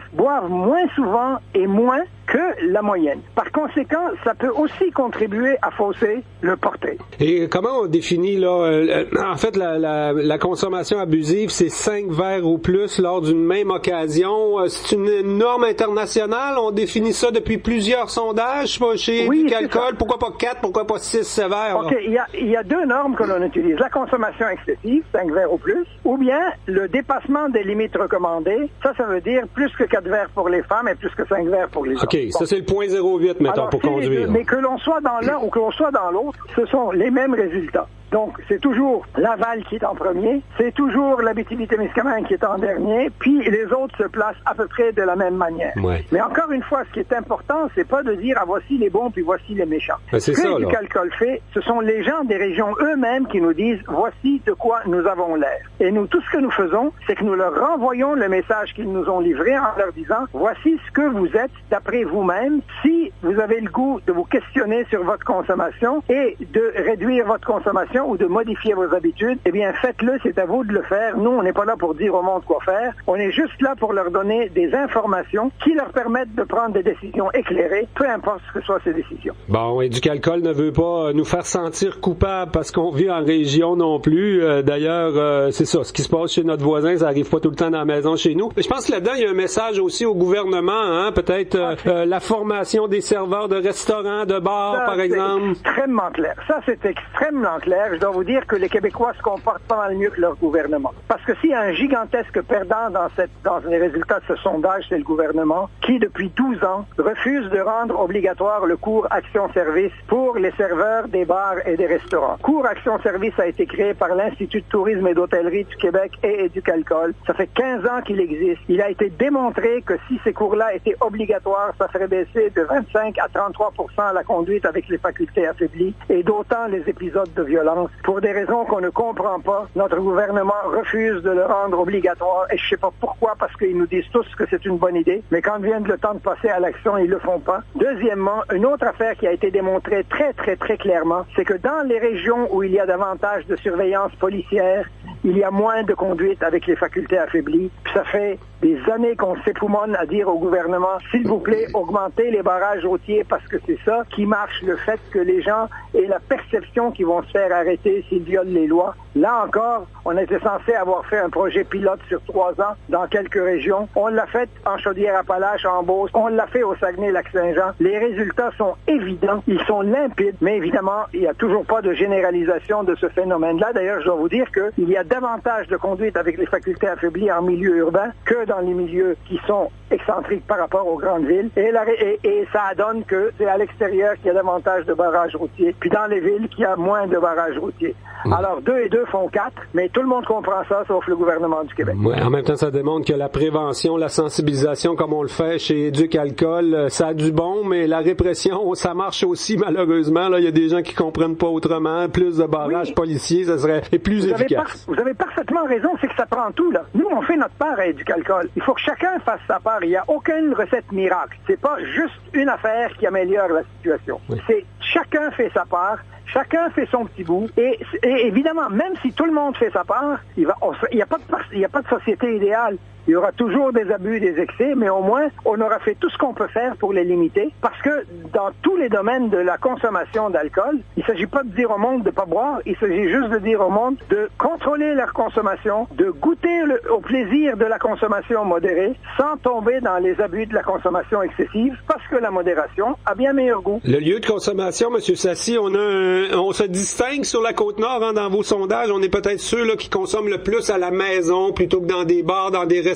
moins souvent et moins que la moyenne. Par conséquent, ça peut aussi contribuer à fausser le portrait. Et comment on définit, là, en fait, la consommation abusive, c'est 5 verres ou plus lors d'une même occasion. C'est une norme internationale. On définit ça depuis plusieurs sondages chez Éducalcool. Pourquoi pas 4, pourquoi pas 6 verres? OK, il y a 2 normes que l'on utilise. La consommation excessive, 5 verres ou plus, ou bien le dépassement des limites recommandées. Ça veut dire plus que 4 verres pour les femmes et plus que 5 verres pour les hommes. OK, ça c'est le 0.08, mettons, alors, pour conduire. Mais que l'on soit dans l'un ou que l'on soit dans l'autre, ce sont les mêmes résultats. Donc, c'est toujours Laval qui est en premier, c'est toujours l'Abitibi-Témiscamingue qui est en dernier, puis les autres se placent à peu près de la même manière. Ouais. Mais encore une fois, ce qui est important, c'est pas de dire voici les bons puis voici les méchants. Ce que Éducalcool fait, ce sont les gens des régions eux-mêmes qui nous disent voici de quoi nous avons l'air. Et nous, tout ce que nous faisons, c'est que nous leur renvoyons le message qu'ils nous ont livré en leur disant voici ce que vous êtes d'après vous-même. Si vous avez le goût de vous questionner sur votre consommation et de réduire votre consommation ou de modifier vos habitudes, eh bien faites-le, c'est à vous de le faire. Nous, on n'est pas là pour dire au monde quoi faire. On est juste là pour leur donner des informations qui leur permettent de prendre des décisions éclairées, peu importe ce que soient ces décisions. Bon, Éducalcool ne veut pas nous faire sentir coupables parce qu'on vit en région non plus. D'ailleurs, c'est ça, ce qui se passe chez notre voisin, ça arrive pas tout le temps dans la maison chez nous. Je pense que là-dedans, il y a un message aussi au gouvernement, peut-être la formation des serveurs de restaurants, de bars, par exemple. Extrêmement clair. Ça, c'est extrêmement clair. Je dois vous dire que les Québécois se comportent pas mal mieux que leur gouvernement. Parce que s'il y a un gigantesque perdant dans les résultats de ce sondage, c'est le gouvernement qui, depuis 12 ans, refuse de rendre obligatoire le cours Action-Service pour les serveurs des bars et des restaurants. Cours Action-Service a été créé par l'Institut de tourisme et d'hôtellerie du Québec et Éducalcool. Ça fait 15 ans qu'il existe. Il a été démontré que si ces cours-là étaient obligatoires, ça ferait baisser de 25 à 33% la conduite avec les facultés affaiblies et d'autant les épisodes de violence substance. Pour des raisons qu'on ne comprend pas, notre gouvernement refuse de le rendre obligatoire et je sais pas pourquoi, parce qu'ils nous disent tous que c'est une bonne idée, mais quand vient le temps de passer à l'action, ils le font pas. Deuxièmement, une autre affaire qui a été démontrée très, très, très clairement, c'est que dans les régions où il y a davantage de surveillance policière, il y a moins de conduite avec les facultés affaiblies. Puis ça fait des années qu'on s'époumonne à dire au gouvernement, s'il vous plaît, augmentez les barrages routiers parce que c'est ça qui marche, le fait que les gens aient la perception qu'ils vont se faire arrêter s'ils violent les lois. Là encore, on était censé avoir fait un projet pilote sur 3 ans dans quelques régions. On l'a fait en Chaudière-Appalaches, en Beauce. On l'a fait au Saguenay-Lac-Saint-Jean. Les résultats sont évidents. Ils sont limpides. Mais évidemment, il n'y a toujours pas de généralisation de ce phénomène-là. D'ailleurs, je dois vous dire qu'il y a davantage de conduite avec les facultés affaiblies en milieu urbain que dans les milieux qui sont excentriques par rapport aux grandes villes. Et ça donne que c'est à l'extérieur qu'il y a davantage de barrages routiers, puis dans les villes qu'il y a moins de barrages routiers. Alors, 2 et 2 font 4, mais tout le monde comprend ça, sauf le gouvernement du Québec. Ouais, en même temps, ça démontre que la prévention, la sensibilisation, comme on le fait chez Éduc-Alcool, ça a du bon, mais la répression, ça marche aussi, malheureusement. Là, il y a des gens qui comprennent pas autrement. Plus de barrages policiers, ça serait plus efficace. Vous avez parfaitement raison, c'est que ça prend tout, là. Nous, on fait notre part à Éduc-Alcool. Il faut que chacun fasse sa part. Il n'y a aucune recette miracle. C'est pas juste une affaire qui améliore la situation. Oui. C'est chacun fait sa part. Chacun fait son petit bout. Et évidemment, même si tout le monde fait sa part, il n'y a pas de société idéale. Il y aura toujours des abus, des excès, mais au moins, on aura fait tout ce qu'on peut faire pour les limiter. Parce que dans tous les domaines de la consommation d'alcool, il ne s'agit pas de dire au monde de ne pas boire, il s'agit juste de dire au monde de contrôler leur consommation, de goûter au plaisir de la consommation modérée, sans tomber dans les abus de la consommation excessive, parce que la modération a bien meilleur goût. Le lieu de consommation, M. Sassi, on se distingue sur la Côte-Nord, hein, dans vos sondages. On est peut-être ceux là, qui consomment le plus à la maison, plutôt que dans des bars, dans des restaurants.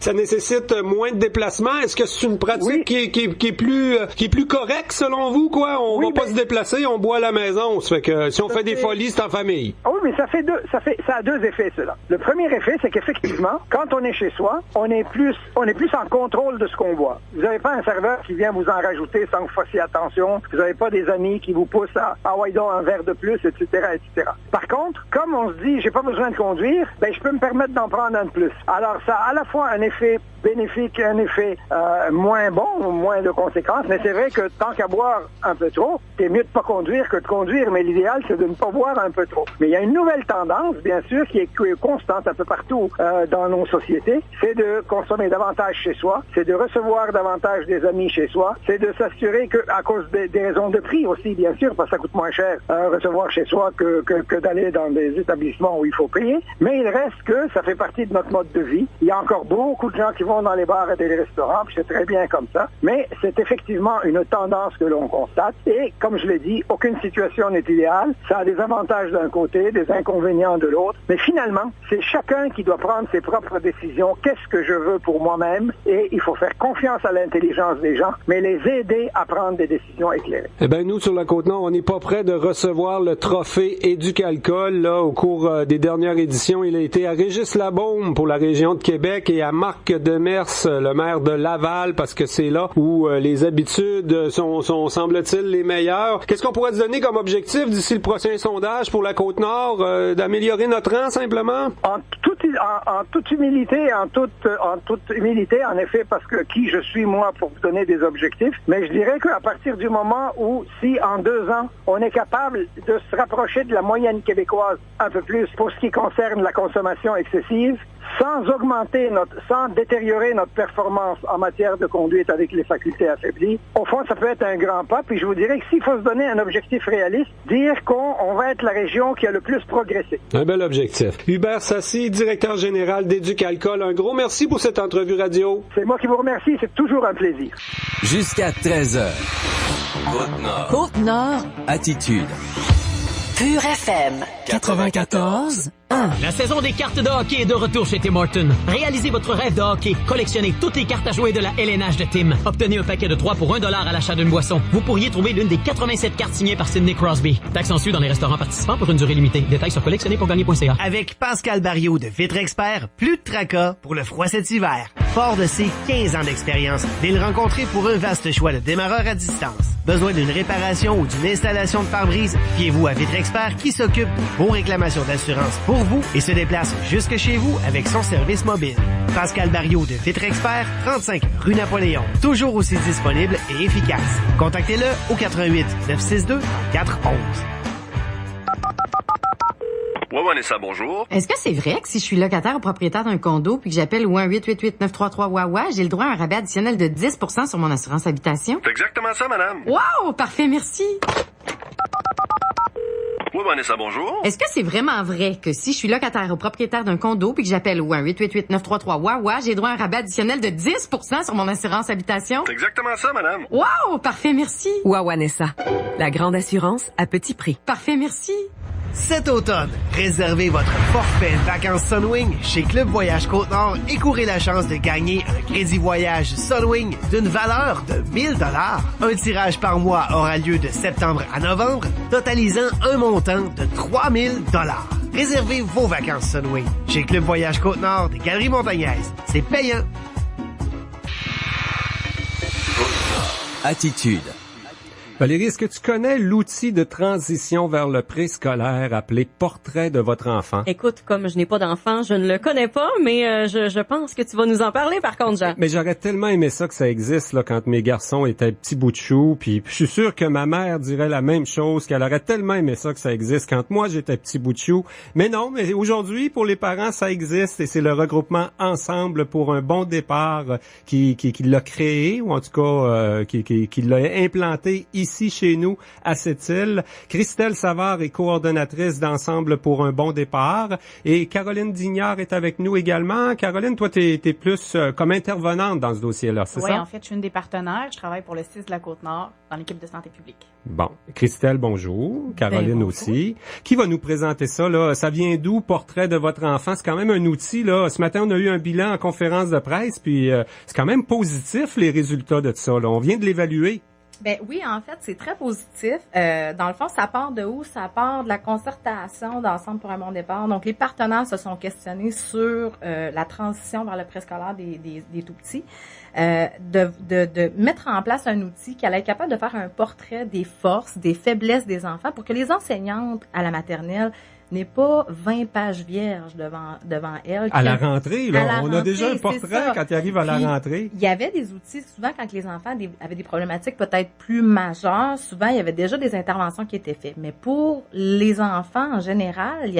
Ça nécessite moins de déplacements. Est-ce que c'est une pratique qui est plus correcte selon vous, quoi? On va pas se déplacer, on boit à la maison. Ça fait que si on fait des folies, c'est en famille. Oui, mais ça a 2 effets, cela. Le premier effet, c'est qu'effectivement, quand on est chez soi, on est plus en contrôle de ce qu'on boit. Vous n'avez pas un serveur qui vient vous en rajouter sans que vous fassiez attention. Vous n'avez pas des amis qui vous poussent à ouais donc un verre de plus, etc., etc. Par contre, comme on se dit, j'ai pas besoin de conduire, ben je peux me permettre d'en prendre un de plus. Alors, ça a à la fois un effet bénéfique et un effet moins bon, moins de conséquences, mais c'est vrai que tant qu'à boire un peu trop, c'est mieux de pas conduire que de conduire, mais l'idéal, c'est de ne pas boire un peu trop. Mais il y a une nouvelle tendance, bien sûr, qui est constante un peu partout dans nos sociétés, c'est de consommer davantage chez soi, c'est de recevoir davantage des amis chez soi, c'est de s'assurer que, à cause des raisons de prix aussi, bien sûr, parce que ça coûte moins cher recevoir chez soi que d'aller dans des établissements où il faut payer, mais il reste que ça fait partie de notre mode de vie. Il y a encore beaucoup de gens qui vont dans les bars et des restaurants, puis c'est très bien comme ça, mais c'est effectivement une tendance que l'on constate, et comme je l'ai dit, aucune situation n'est idéale, ça a des avantages d'un côté, des inconvénients de l'autre, mais finalement, c'est chacun qui doit prendre ses propres décisions, qu'est-ce que je veux pour moi-même, et il faut faire confiance à l'intelligence des gens, mais les aider à prendre des décisions éclairées. Eh bien, nous, sur la Côte-Nord, on n'est pas près de recevoir le trophée Éduc-Alcool, là, au cours des dernières éditions. Il a été à Régis Labaume pour la région de Québec et à Marc Demers, le maire de Laval, parce que c'est là où les habitudes sont semble-t-il, les meilleures. Qu'est-ce qu'on pourrait se donner comme objectif d'ici le prochain sondage pour la Côte-Nord? D'améliorer notre rang, simplement? En toute humilité, en effet, parce que qui je suis, moi, pour vous donner des objectifs, mais je dirais qu'à partir du moment où, si en 2 ans, on est capable de se rapprocher de la moyenne québécoise un peu plus pour ce qui concerne la consommation excessive, sans détériorer notre performance en matière de conduite avec les facultés affaiblies, au fond, ça peut être un grand pas. Puis je vous dirais que s'il faut se donner un objectif réaliste, dire qu'on va être la région qui a le plus progressé. Un bel objectif. Hubert Sassi, directeur général d'Éduc-Alcool, un gros merci pour cette entrevue radio. C'est moi qui vous remercie, c'est toujours un plaisir. Jusqu'à 13h. Côte-Nord. Côte-Nord. Attitude. Pure FM 94.1. La saison des cartes de hockey est de retour chez Tim Hortons. Réalisez votre rêve de hockey. Collectionnez toutes les cartes à jouer de la LNH de Tim. Obtenez un paquet de 3 pour $1 à l'achat d'une boisson. Vous pourriez trouver l'une des 87 cartes signées par Sidney Crosby. Taxe en su dans les restaurants participants pour une durée limitée. Détails sur collectionner.gagner.ca. Avec Pascal Barriot de Vitre Expert, plus de tracas pour le froid cet hiver. Fort de ses 15 ans d'expérience, venez le rencontrer pour un vaste choix de démarreurs à distance. Besoin d'une réparation ou d'une installation de pare-brise? Fiez-vous à Vitre Expert qui s'occupe de vos réclamations d'assurance pour vous et se déplace jusque chez vous avec son service mobile. Pascal Barriot de Vitre Expert, 35 rue Napoléon. Toujours aussi disponible et efficace. Contactez-le au 88 962 411. Ouais, Vanessa, bonjour. Est-ce que c'est vrai que si je suis locataire ou propriétaire d'un condo puis que j'appelle au 1-888-933-WAWA, j'ai le droit à un rabais additionnel de 10% sur mon assurance habitation? C'est exactement ça, madame. Wow! Parfait, merci. Ouais, Vanessa, bonjour. Est-ce que c'est vraiment vrai que si je suis locataire ou propriétaire d'un condo puis que j'appelle au 1-888-933-WAWA, j'ai le droit à un rabais additionnel de 10% sur mon assurance habitation? C'est exactement ça, madame. Wow! Parfait, merci. Wawanessa, la grande assurance à petit prix. Parfait, merci. Cet automne, réservez votre forfait vacances Sunwing chez Club Voyage Côte-Nord et courez la chance de gagner un crédit voyage Sunwing d'une valeur de 1 000 $. Un tirage par mois aura lieu de septembre à novembre, totalisant un montant de 3 000 $. Réservez vos vacances Sunwing chez Club Voyage Côte-Nord des Galeries Montagnaises. C'est payant. Attitude. Valérie, est-ce que tu connais l'outil de transition vers le préscolaire appelé Portrait de votre enfant? Écoute, comme je n'ai pas d'enfant, je ne le connais pas, mais je pense que tu vas nous en parler par contre, Jean. Mais j'aurais tellement aimé ça que ça existe là quand mes garçons étaient petits bouts de chou, puis je suis sûr que ma mère dirait la même chose, qu'elle aurait tellement aimé ça que ça existe quand moi j'étais petit bout de chou. Mais non, mais aujourd'hui pour les parents ça existe et c'est le regroupement Ensemble pour un bon départ qui l'a créé ou en tout cas qui l'a implanté ici chez nous à cette île. Christelle Savard est coordonnatrice d'Ensemble pour un bon départ et Caroline Dignard est avec nous également. Caroline, toi, t'es plus comme intervenante dans ce dossier-là, c'est ça? Oui, en fait, je suis une des partenaires. Je travaille pour le CIS de la Côte-Nord dans l'équipe de santé publique. Bon. Christelle, bonjour. Caroline bonjour. Aussi. Qui va nous présenter ça, là? Ça vient d'où, Portrait de votre enfant? C'est quand même un outil, là. Ce matin, on a eu un bilan en conférence de presse, puis c'est quand même positif, les résultats de ça, là. On vient de l'évaluer. Ben oui, en fait, c'est très positif. Dans le fond, ça part de où? Ça part de la concertation d'Ensemble pour un bon départ. Donc, les partenaires se sont questionnés sur la transition vers le préscolaire des tout-petits. De mettre en place un outil qui allait être capable de faire un portrait des forces, des faiblesses des enfants pour que les enseignantes à la maternelle n'aient pas 20 pages vierges devant elles. À la rentrée, là, on a déjà un portrait quand ils arrivent à la rentrée. Il y avait des outils, souvent quand les enfants avaient des problématiques peut-être plus majeures, souvent il y avait déjà des interventions qui étaient faites. Mais pour les enfants en général, il y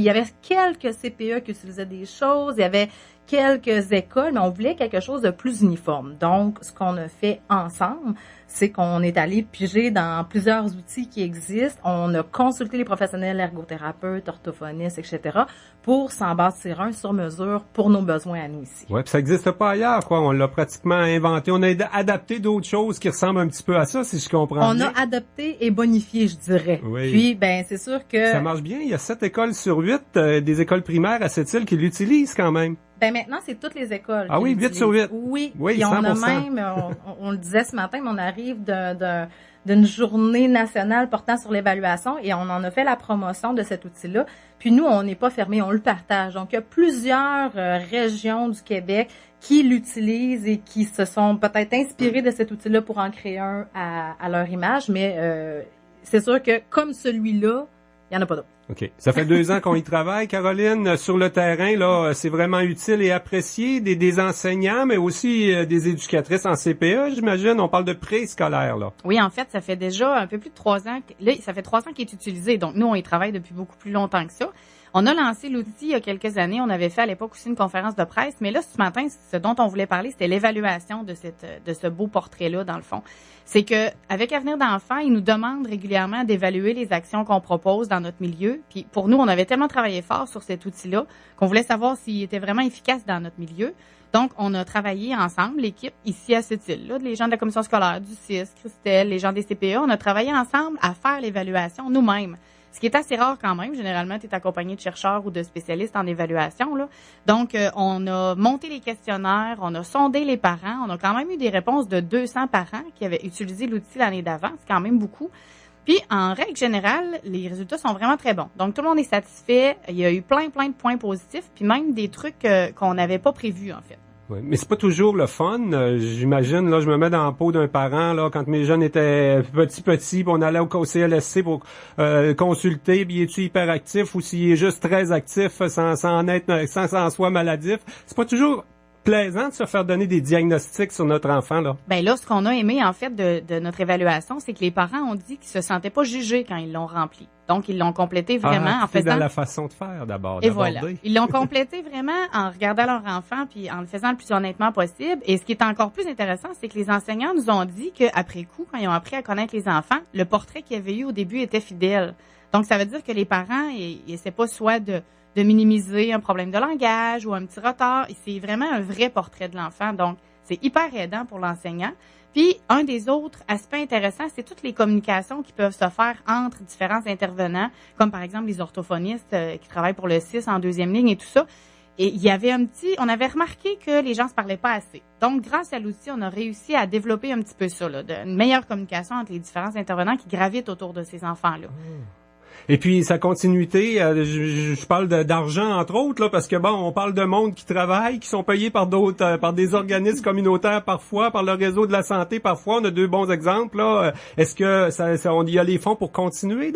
avait quelques CPE qui utilisaient des choses, il y avait quelques écoles, mais on voulait quelque chose de plus uniforme. Donc, ce qu'on a fait ensemble, c'est qu'on est allé piger dans plusieurs outils qui existent. On a consulté les professionnels, ergothérapeutes, orthophonistes, etc., pour s'en bâtir un sur mesure pour nos besoins à nous ici. Ouais, puis ça n'existe pas ailleurs, quoi. On l'a pratiquement inventé. On a adapté d'autres choses qui ressemblent un petit peu à ça, si je comprends bien. On a adapté et bonifié, je dirais. Oui. Puis, ben, c'est sûr que... Ça marche bien. Il y a 7 écoles sur 8 des écoles primaires à cette île qui l'utilisent quand même. Ben maintenant, c'est toutes les écoles. Ah oui, 8 sur 8. Oui, oui, puis 100%. on a même, on le disait ce matin, mais on arrive d'une journée nationale portant sur l'évaluation et on en a fait la promotion de cet outil-là. Puis nous, on n'est pas fermé, on le partage. Donc, il y a plusieurs régions du Québec qui l'utilisent et qui se sont peut-être inspirées de cet outil-là pour en créer un à leur image, mais c'est sûr que comme celui-là, il n'y en a pas d'autres. OK. Ça fait 2 ans qu'on y travaille, Caroline. Sur le terrain, là, c'est vraiment utile et apprécié des enseignants, mais aussi des éducatrices en CPE, j'imagine. On parle de préscolaire, là. Oui, en fait, ça fait déjà un peu plus de 3 ans. Là, ça fait 3 ans qu'il est utilisé. Donc, nous, on y travaille depuis beaucoup plus longtemps que ça. On a lancé l'outil il y a quelques années. On avait fait à l'époque aussi une conférence de presse. Mais là, ce matin, ce dont on voulait parler, c'était l'évaluation de ce beau portrait-là, dans le fond. C'est que avec Avenir d'enfants, ils nous demandent régulièrement d'évaluer les actions qu'on propose dans notre milieu. Puis pour nous, on avait tellement travaillé fort sur cet outil-là qu'on voulait savoir s'il était vraiment efficace dans notre milieu. Donc, on a travaillé ensemble, l'équipe ici à cette île-là, les gens de la commission scolaire, du CIS, Christelle, les gens des CPE. On a travaillé ensemble à faire l'évaluation nous-mêmes. Ce qui est assez rare quand même. Généralement, tu es accompagné de chercheurs ou de spécialistes en évaluation, là. Donc, on a monté les questionnaires, on a sondé les parents. On a quand même eu des réponses de 200 parents qui avaient utilisé l'outil l'année d'avant. C'est quand même beaucoup. Puis, en règle générale, les résultats sont vraiment très bons. Donc, tout le monde est satisfait. Il y a eu plein de points positifs, puis même des trucs qu'on n'avait pas prévus, en fait. Oui, mais c'est pas toujours le fun. J'imagine, là, je me mets dans la peau d'un parent, là, quand mes jeunes étaient petits, puis on allait au CLSC pour consulter, puis est-tu hyperactif ou s'il est juste très actif sans soit maladif. C'est pas toujours plaisant de se faire donner des diagnostics sur notre enfant, là. Ben là, ce qu'on a aimé, en fait, de notre évaluation, c'est que les parents ont dit qu'ils se sentaient pas jugés quand ils l'ont rempli. Donc, ils l'ont complété vraiment en faisant... dans la façon de faire, d'abord. Et voilà. Ils l'ont complété vraiment en regardant leur enfant puis en le faisant le plus honnêtement possible. Et ce qui est encore plus intéressant, c'est que les enseignants nous ont dit qu'après coup, quand ils ont appris à connaître les enfants, le portrait qu'ils avaient eu au début était fidèle. Donc, ça veut dire que les parents, ils essaient pas soit de minimiser un problème de langage ou un petit retard. C'est vraiment un vrai portrait de l'enfant. Donc, c'est hyper aidant pour l'enseignant. Puis, un des autres aspects intéressants, c'est toutes les communications qui peuvent se faire entre différents intervenants, comme par exemple les orthophonistes qui travaillent pour le 6 en deuxième ligne et tout ça. Et il y avait on avait remarqué que les gens se parlaient pas assez. Donc, grâce à l'outil, on a réussi à développer un petit peu ça, là, une meilleure communication entre les différents intervenants qui gravitent autour de ces enfants-là. Et puis sa continuité, je parle d'argent entre autres là, parce que bon, on parle de monde qui travaille, qui sont payés par d'autres, par des organismes communautaires parfois, par le réseau de la santé parfois. On a deux bons exemples là. Est-ce que il y a les fonds pour continuer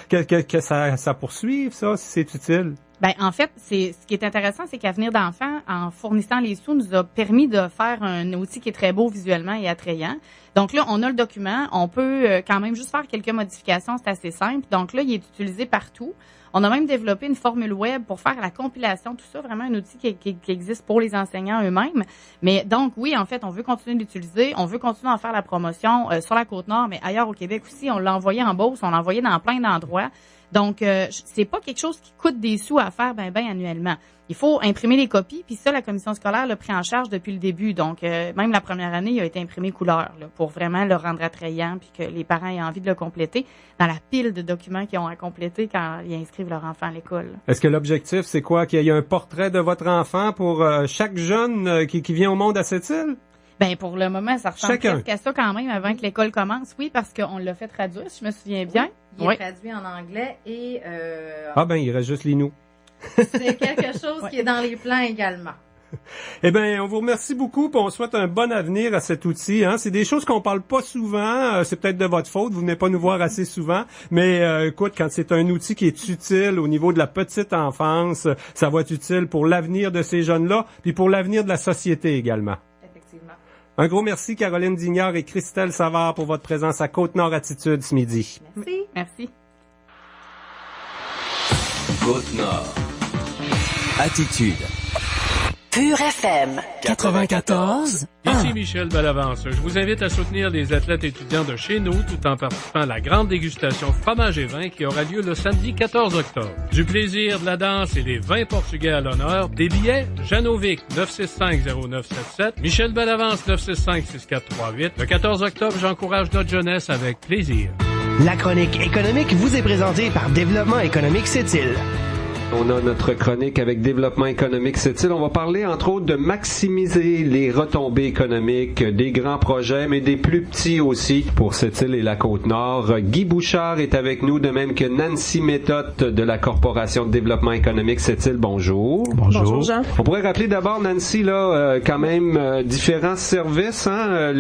que ça poursuive ça, si c'est utile? Ben en fait, ce qui est intéressant, c'est qu'Avenir d'enfants, en fournissant les sous, nous a permis de faire un outil qui est très beau visuellement et attrayant. Donc là, on a le document, on peut quand même juste faire quelques modifications, c'est assez simple. Donc là, il est utilisé partout. On a même développé une formule web pour faire la compilation, tout ça, vraiment un outil qui existe pour les enseignants eux-mêmes. Mais donc oui, en fait, on veut continuer d'utiliser, on veut continuer à en faire la promotion sur la Côte-Nord, mais ailleurs au Québec aussi. On l'a envoyé en Beauce, on l'a envoyé dans plein d'endroits. Donc, c'est pas quelque chose qui coûte des sous à faire ben annuellement. Il faut imprimer les copies, puis ça, la commission scolaire l'a pris en charge depuis le début. Donc, même la première année, il a été imprimé couleur là, pour vraiment le rendre attrayant puis que les parents aient envie de le compléter dans la pile de documents qu'ils ont à compléter quand ils inscrivent leur enfant à l'école. Est-ce que l'objectif, c'est quoi? Qu'il y ait un portrait de votre enfant pour chaque jeune qui vient au monde à cette île? Ben pour le moment, ça ressemble presque à ça quand même avant que l'école commence. Oui, parce qu'on l'a fait traduire, si je me souviens bien. Il est traduit en anglais et... il reste juste l'Inou. C'est quelque chose qui est dans les plans également. Eh bien, on vous remercie beaucoup, puis on souhaite un bon avenir à cet outil. Hein. C'est des choses qu'on parle pas souvent. C'est peut-être de votre faute, vous venez pas nous voir assez souvent. Mais écoute, quand c'est un outil qui est utile au niveau de la petite enfance, ça va être utile pour l'avenir de ces jeunes-là, puis pour l'avenir de la société également. Effectivement. Un gros merci, Caroline Dignard et Christelle Savard, pour votre présence à Côte-Nord Attitude ce midi. Merci. Merci. Côte-Nord. Attitude. Pure FM 94. Ici Michel Bellavance. Je vous invite à soutenir les athlètes étudiants de chez nous tout en participant à la grande dégustation fromage et vin qui aura lieu le samedi 14 octobre. Du plaisir, de la danse et les vins portugais à l'honneur. Des billets, Janovic 965-0977, Michel Bellavance 965-6438. Le 14 octobre, j'encourage notre jeunesse avec plaisir. La chronique économique vous est présentée par Développement économique Sept-Îles. On a notre chronique avec Développement économique Sept-Îles. On va parler, entre autres, de maximiser les retombées économiques des grands projets, mais des plus petits aussi pour Sept-Îles et la Côte-Nord. Guy Bouchard est avec nous, de même que Nancy Méthode de la Corporation de développement économique Sept-Îles. Bonjour. Bonjour, Jean. On pourrait rappeler d'abord, Nancy, là, quand même, différents services. Hein,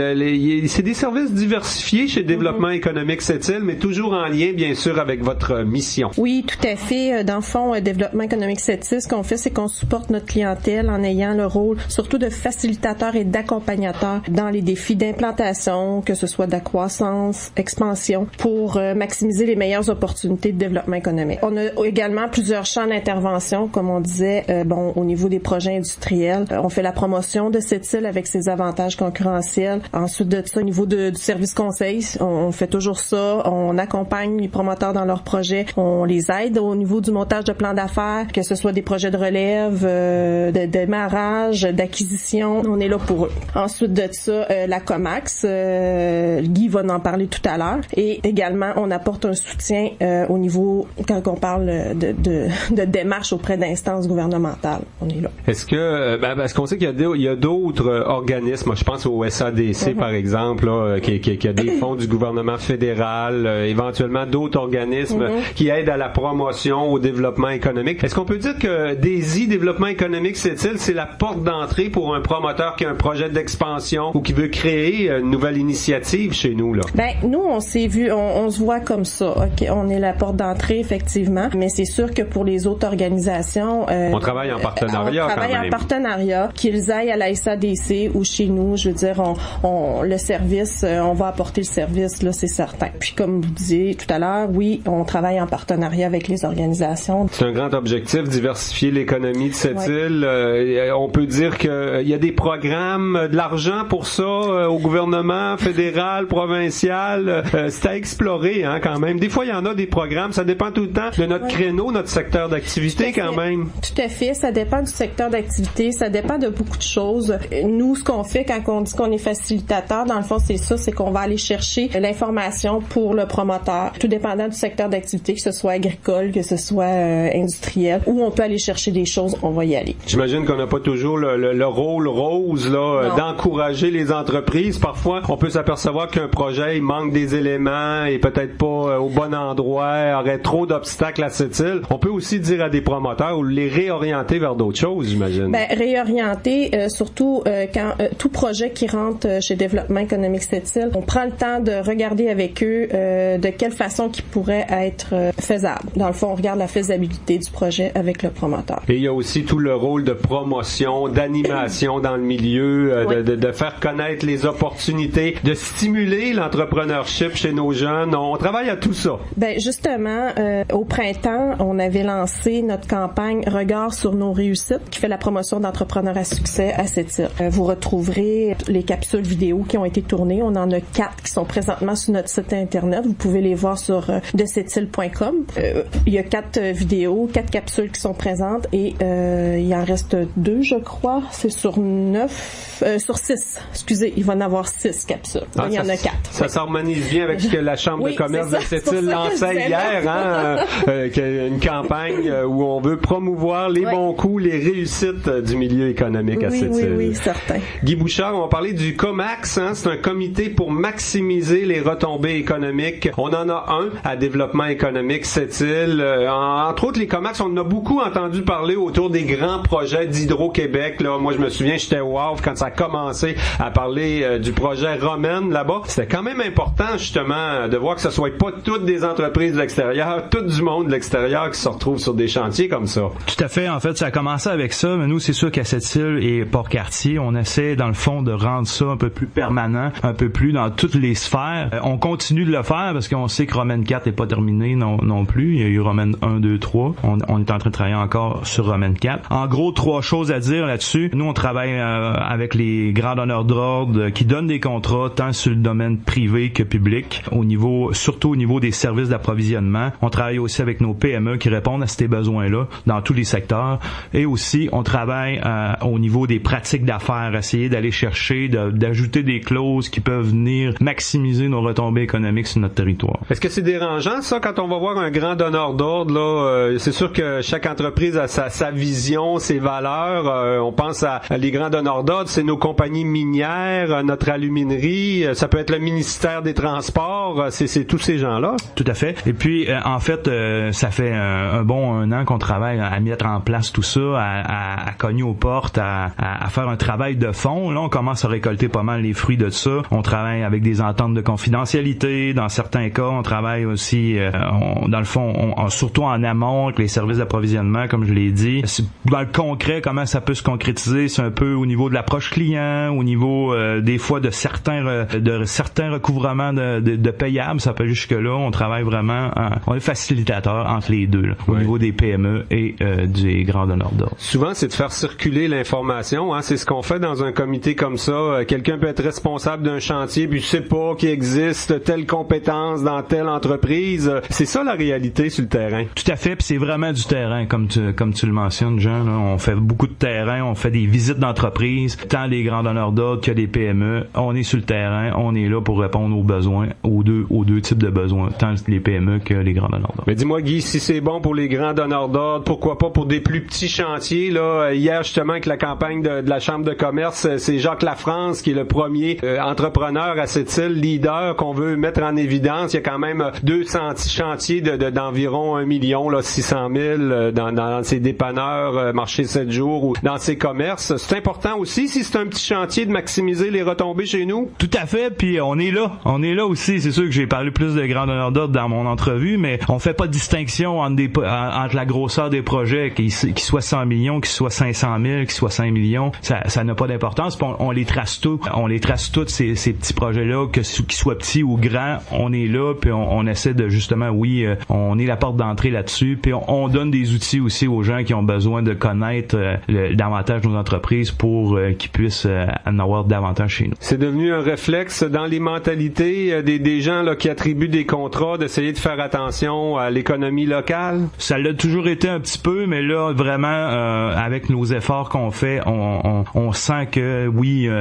c'est des services diversifiés chez Développement économique Sept-Îles, mais toujours en lien, bien sûr, avec votre mission. Oui, tout à fait. Dans le fond, Développement économique Sept-Îles, ce qu'on fait, c'est qu'on supporte notre clientèle en ayant le rôle surtout de facilitateur et d'accompagnateur dans les défis d'implantation, que ce soit de la croissance, expansion, pour maximiser les meilleures opportunités de développement économique. On a également plusieurs champs d'intervention, comme on disait, au niveau des projets industriels. On fait la promotion de Sept-Îles avec ses avantages concurrentiels. Ensuite de ça, au niveau du service conseil, on fait toujours ça. On accompagne les promoteurs dans leurs projets. On les aide au niveau du montage de plans d'affaires, que ce soit des projets de relève, de démarrage, d'acquisition, on est là pour eux. Ensuite de ça, la Comax, Guy va en parler tout à l'heure, et également on apporte un soutien au niveau, quand on parle de démarches auprès d'instances gouvernementales, on est là. Est-ce que, parce qu'on sait qu'il y a d'autres organismes, je pense au SADC par exemple, là, qui a des fonds du gouvernement fédéral, éventuellement d'autres organismes qui aident à la promotion, au développement économique économique. Est-ce qu'on peut dire que DESI, Développement économique Sept-Îles, c'est la porte d'entrée pour un promoteur qui a un projet d'expansion ou qui veut créer une nouvelle initiative chez nous, là? Ben, nous, on s'est vu, on se voit comme ça. OK, on est la porte d'entrée, effectivement, mais c'est sûr que pour les autres organisations... on travaille en partenariat, on travaille quand même. En partenariat, qu'ils aillent à la SADC ou chez nous, je veux dire, le service, on va apporter le service, là, c'est certain. Puis, comme vous disiez tout à l'heure, oui, on travaille en partenariat avec les organisations. C'est un grand objectif, diversifier l'économie de cette île. On peut dire qu'il y a des programmes, de l'argent pour ça, au gouvernement fédéral, provincial. C'est à explorer, hein, quand même. Des fois, il y en a des programmes, ça dépend tout le temps de notre créneau, notre secteur d'activité, quand même. Tout à fait, ça dépend du secteur d'activité, ça dépend de beaucoup de choses. Nous, ce qu'on fait quand on dit qu'on est facilitateur, dans le fond, c'est ça, c'est qu'on va aller chercher l'information pour le promoteur, tout dépendant du secteur d'activité, que ce soit agricole, que ce soit industriel, où on peut aller chercher des choses, on va y aller. J'imagine qu'on n'a pas toujours le rôle rose là, d'encourager les entreprises. Parfois, on peut s'apercevoir qu'un projet, il manque des éléments et peut-être pas au bon endroit, aurait trop d'obstacles à cette île. On peut aussi dire à des promoteurs ou les réorienter vers d'autres choses, j'imagine. Ben, réorienter, surtout quand tout projet qui rentre chez Développement économique Sept-Îles, on prend le temps de regarder avec eux de quelle façon qui pourrait être faisable. Dans le fond, on regarde la faisabilité du projet avec le promoteur. Et il y a aussi tout le rôle de promotion, d'animation dans le milieu, de faire connaître les opportunités, de stimuler l'entrepreneurship chez nos jeunes. On travaille à tout ça. Ben justement, au printemps, on avait lancé notre campagne Regard sur nos réussites qui fait la promotion d'entrepreneurs à succès à Sept-Îles. Vous retrouverez les capsules vidéo qui ont été tournées. On en a 4 qui sont présentement sur notre site internet. Vous pouvez les voir sur desettile.com. Il y a 4 vidéos, 4 capsules qui sont présentes et il en reste 2, je crois. C'est sur 6. Excusez, il va en avoir 6 capsules. Il y en a 4. Ça s'harmonise bien avec ce que la Chambre de commerce de Sept-Îles lançait hier, une campagne où on veut promouvoir les bons coups, les réussites du milieu économique à Sept-Îles. Oui, certain. Guy Bouchard, on va parler du COMAX, c'est un comité pour maximiser les retombées économiques. On en a un à Développement économique Sept-Îles. Entre autres, les COMAX, on en a beaucoup entendu parler autour des grands projets d'Hydro-Québec. Là, moi, je me souviens, j'étais wow quand ça a commencé à parler du projet Romaine là-bas. C'était quand même important, justement, de voir que ce soit pas toutes des entreprises de l'extérieur, tout du monde de l'extérieur qui se retrouve sur des chantiers comme ça. Tout à fait. En fait, ça a commencé avec ça, mais nous, c'est sûr qu'à Sept-Îles et Port-Cartier, on essaie, dans le fond, de rendre ça un peu plus permanent, un peu plus dans toutes les sphères. On continue de le faire parce qu'on sait que Romaine 4 n'est pas terminé non plus. Il y a eu Romaine 1, 2, 3. On est en train de travailler encore sur Romaine 4. En gros, 3 choses à dire là-dessus. Nous, on travaille avec les grands donneurs d'ordre qui donnent des contrats tant sur le domaine privé que public, surtout au niveau des services d'approvisionnement. On travaille aussi avec nos PME qui répondent à ces besoins-là dans tous les secteurs. Et aussi, on travaille au niveau des pratiques d'affaires, essayer d'aller chercher, d'ajouter des clauses qui peuvent venir maximiser nos retombées économiques sur notre territoire. Est-ce que c'est dérangeant, ça, quand on va voir un grand donneur d'ordre, là, c'est sûr que chaque entreprise a sa vision, ses valeurs. On pense à les grands donneurs d'ordre, c'est nos compagnies minières, notre aluminerie, ça peut être le ministère des Transports, c'est tous ces gens-là. Tout à fait. Et puis, en fait, ça fait un bon 1 an qu'on travaille à mettre en place tout ça, à cogner aux portes, à faire un travail de fond. Là, on commence à récolter pas mal les fruits de ça. On travaille avec des ententes de confidentialité. Dans certains cas, on travaille aussi, dans le fond, surtout en amont avec les services d'approvisionnement, comme je l'ai dit. Dans le concret, comment ça peut se concrétiser, c'est un peu au niveau de l'approche client, au niveau des fois de certains recouvrements de payables. Ça peut jusque-là. On travaille vraiment, on est facilitateur entre les deux, là, au niveau des PME et des grands donneurs d'ordre. Souvent, c'est de faire circuler l'information. C'est ce qu'on fait dans un comité comme ça. Quelqu'un peut être responsable d'un chantier, puis je sais pas qu'il existe telle compétence dans telle entreprise. C'est ça la réalité sur le terrain. Tout à fait, puis c'est vraiment du terrain, comme tu le mentionnes, Jean. Là. On fait beaucoup de terrain, on fait des visites d'entreprise, tant tant les grands donneurs d'ordre que les PME. On est sur le terrain, on est là pour répondre aux besoins, aux deux types de besoins, tant les PME que les grands donneurs d'ordre. Mais dis-moi, Guy, si c'est bon pour les grands donneurs d'ordre, pourquoi pas pour des plus petits chantiers, là? Hier, justement, avec la campagne de la Chambre de commerce, c'est Jacques Lafrance qui est le premier entrepreneur à cette île, leader qu'on veut mettre en évidence. Il y a quand même 200 chantiers d'environ 1 million, là, 600 000 dans ces dépanneurs, marché 7 jours ou dans ces commerces. C'est important aussi, si c'est un petit chantier, de maximiser les retombées chez nous? Tout à fait, puis on est là aussi. C'est sûr que j'ai parlé plus de grands donneurs d'ordre dans mon entrevue, mais on fait pas de distinction entre la grosseur des projets, qu'ils soient 100 millions, qu'ils soient 500 000, qu'ils soient 5 millions. Ça n'a pas d'importance. On les trace tous. On les trace tous, ces petits projets-là, qu'ils soient petits ou grands. On est là, puis on essaie de justement, on est la porte d'entrée là-dessus, puis on donne des outils aussi aux gens qui ont besoin de connaître davantage nos entreprises pour qu'ils puissent en avoir davantage chez nous. C'est devenu un réflexe dans les mentalités des gens là, qui attribuent des contrats, d'essayer de faire attention à l'économie locale? Ça l'a toujours été un petit peu, mais là, vraiment, avec nos efforts qu'on fait, on sent que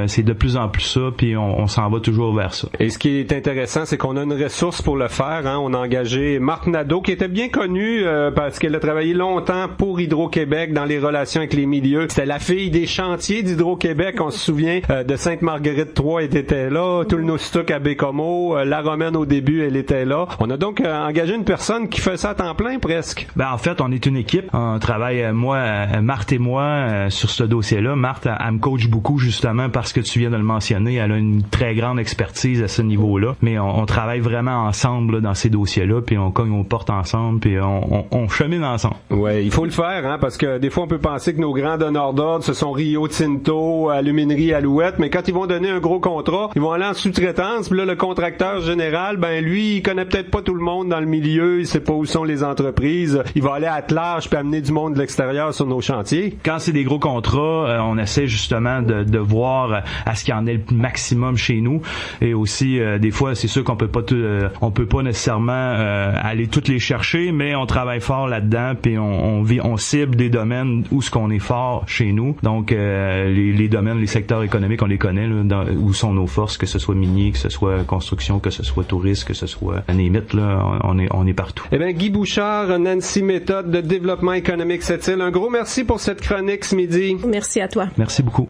c'est de plus en plus ça, puis on s'en va toujours vers ça. Et ce qui est intéressant, c'est qu'on a une ressource pour le faire. Hein. On a engagé Marthe Nadeau, qui était bien connue parce qu'elle a travaillé longtemps pour Hydro-Québec dans les relations avec les milieux. C'était la fille des chantiers d'Hydro-Québec. On se souvient de Sainte-Marguerite III, elle était là. Tout le Nostouk à Bécomo. La Romaine, au début, elle était là. On a donc engagé une personne qui fait ça à temps plein, presque. En fait, on est une équipe. On travaille, Marthe et moi, sur ce dossier-là. Marthe, elle me coach beaucoup, justement, parce que tu viens de le mentionner. Elle a une très grande expertise à ce niveau-là. Mais on travaille vraiment ensemble là, dans ces dossiers-là, puis on cogne aux portes ensemble, puis on chemine ensemble. Ouais, il faut le faire, hein, parce que des fois, on peut penser que nos grands donneurs d'ordre, ce sont Rio Tinto, Aluminerie, Alouette, mais quand ils vont donner un gros contrat, ils vont aller en sous-traitance, puis là, le contracteur général, lui, il connaît peut-être pas tout le monde dans le milieu, il sait pas où sont les entreprises, il va aller à Attelage puis amener du monde de l'extérieur sur nos chantiers. Quand c'est des gros contrats, on essaie justement de voir à ce qu'il y en ait le maximum chez nous, et aussi, des fois, c'est sûr qu'on peut pas nécessairement aller toutes les chercher, mais on travaille fort là-dedans, puis on cible des domaines où ce qu'on est fort chez nous. Donc les domaines, les secteurs économiques, on les connaît, là, où sont nos forces, que ce soit minier, que ce soit construction, que ce soit tourisme, que ce soit Némite, là, on est partout. Eh bien, Guy Bouchard, Nancy Méthode de Développement économique Sept-Îles, un gros merci pour cette chronique ce midi. Merci à toi. Merci beaucoup.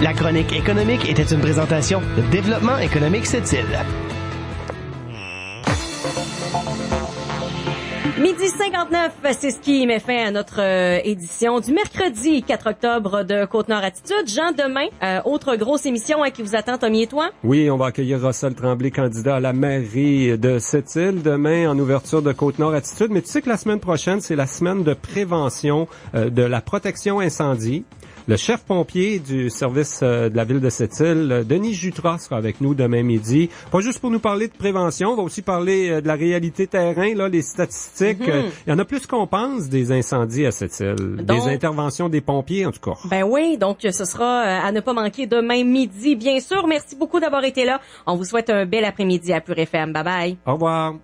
La chronique économique était une présentation de Développement économique Sept-Îles. Midi 59, c'est ce qui met fin à notre édition du mercredi 4 octobre de Côte-Nord Attitude. Jean, demain, autre grosse émission qui vous attend, Tommy et toi? Oui, on va accueillir Russell Tremblay, candidat à la mairie de Sept-Îles, demain en ouverture de Côte-Nord Attitude. Mais tu sais que la semaine prochaine, c'est la semaine de prévention de la protection incendie. Le chef pompier du service de la ville de Sept-Îles, Denis Jutras, sera avec nous demain midi. Pas juste pour nous parler de prévention, on va aussi parler de la réalité terrain, là, les statistiques. Il y en a plus qu'on pense des incendies à Sept-Îles, des interventions des pompiers en tout cas. Ben oui, donc ce sera à ne pas manquer demain midi, bien sûr. Merci beaucoup d'avoir été là. On vous souhaite un bel après-midi à Pure FM. Bye bye. Au revoir.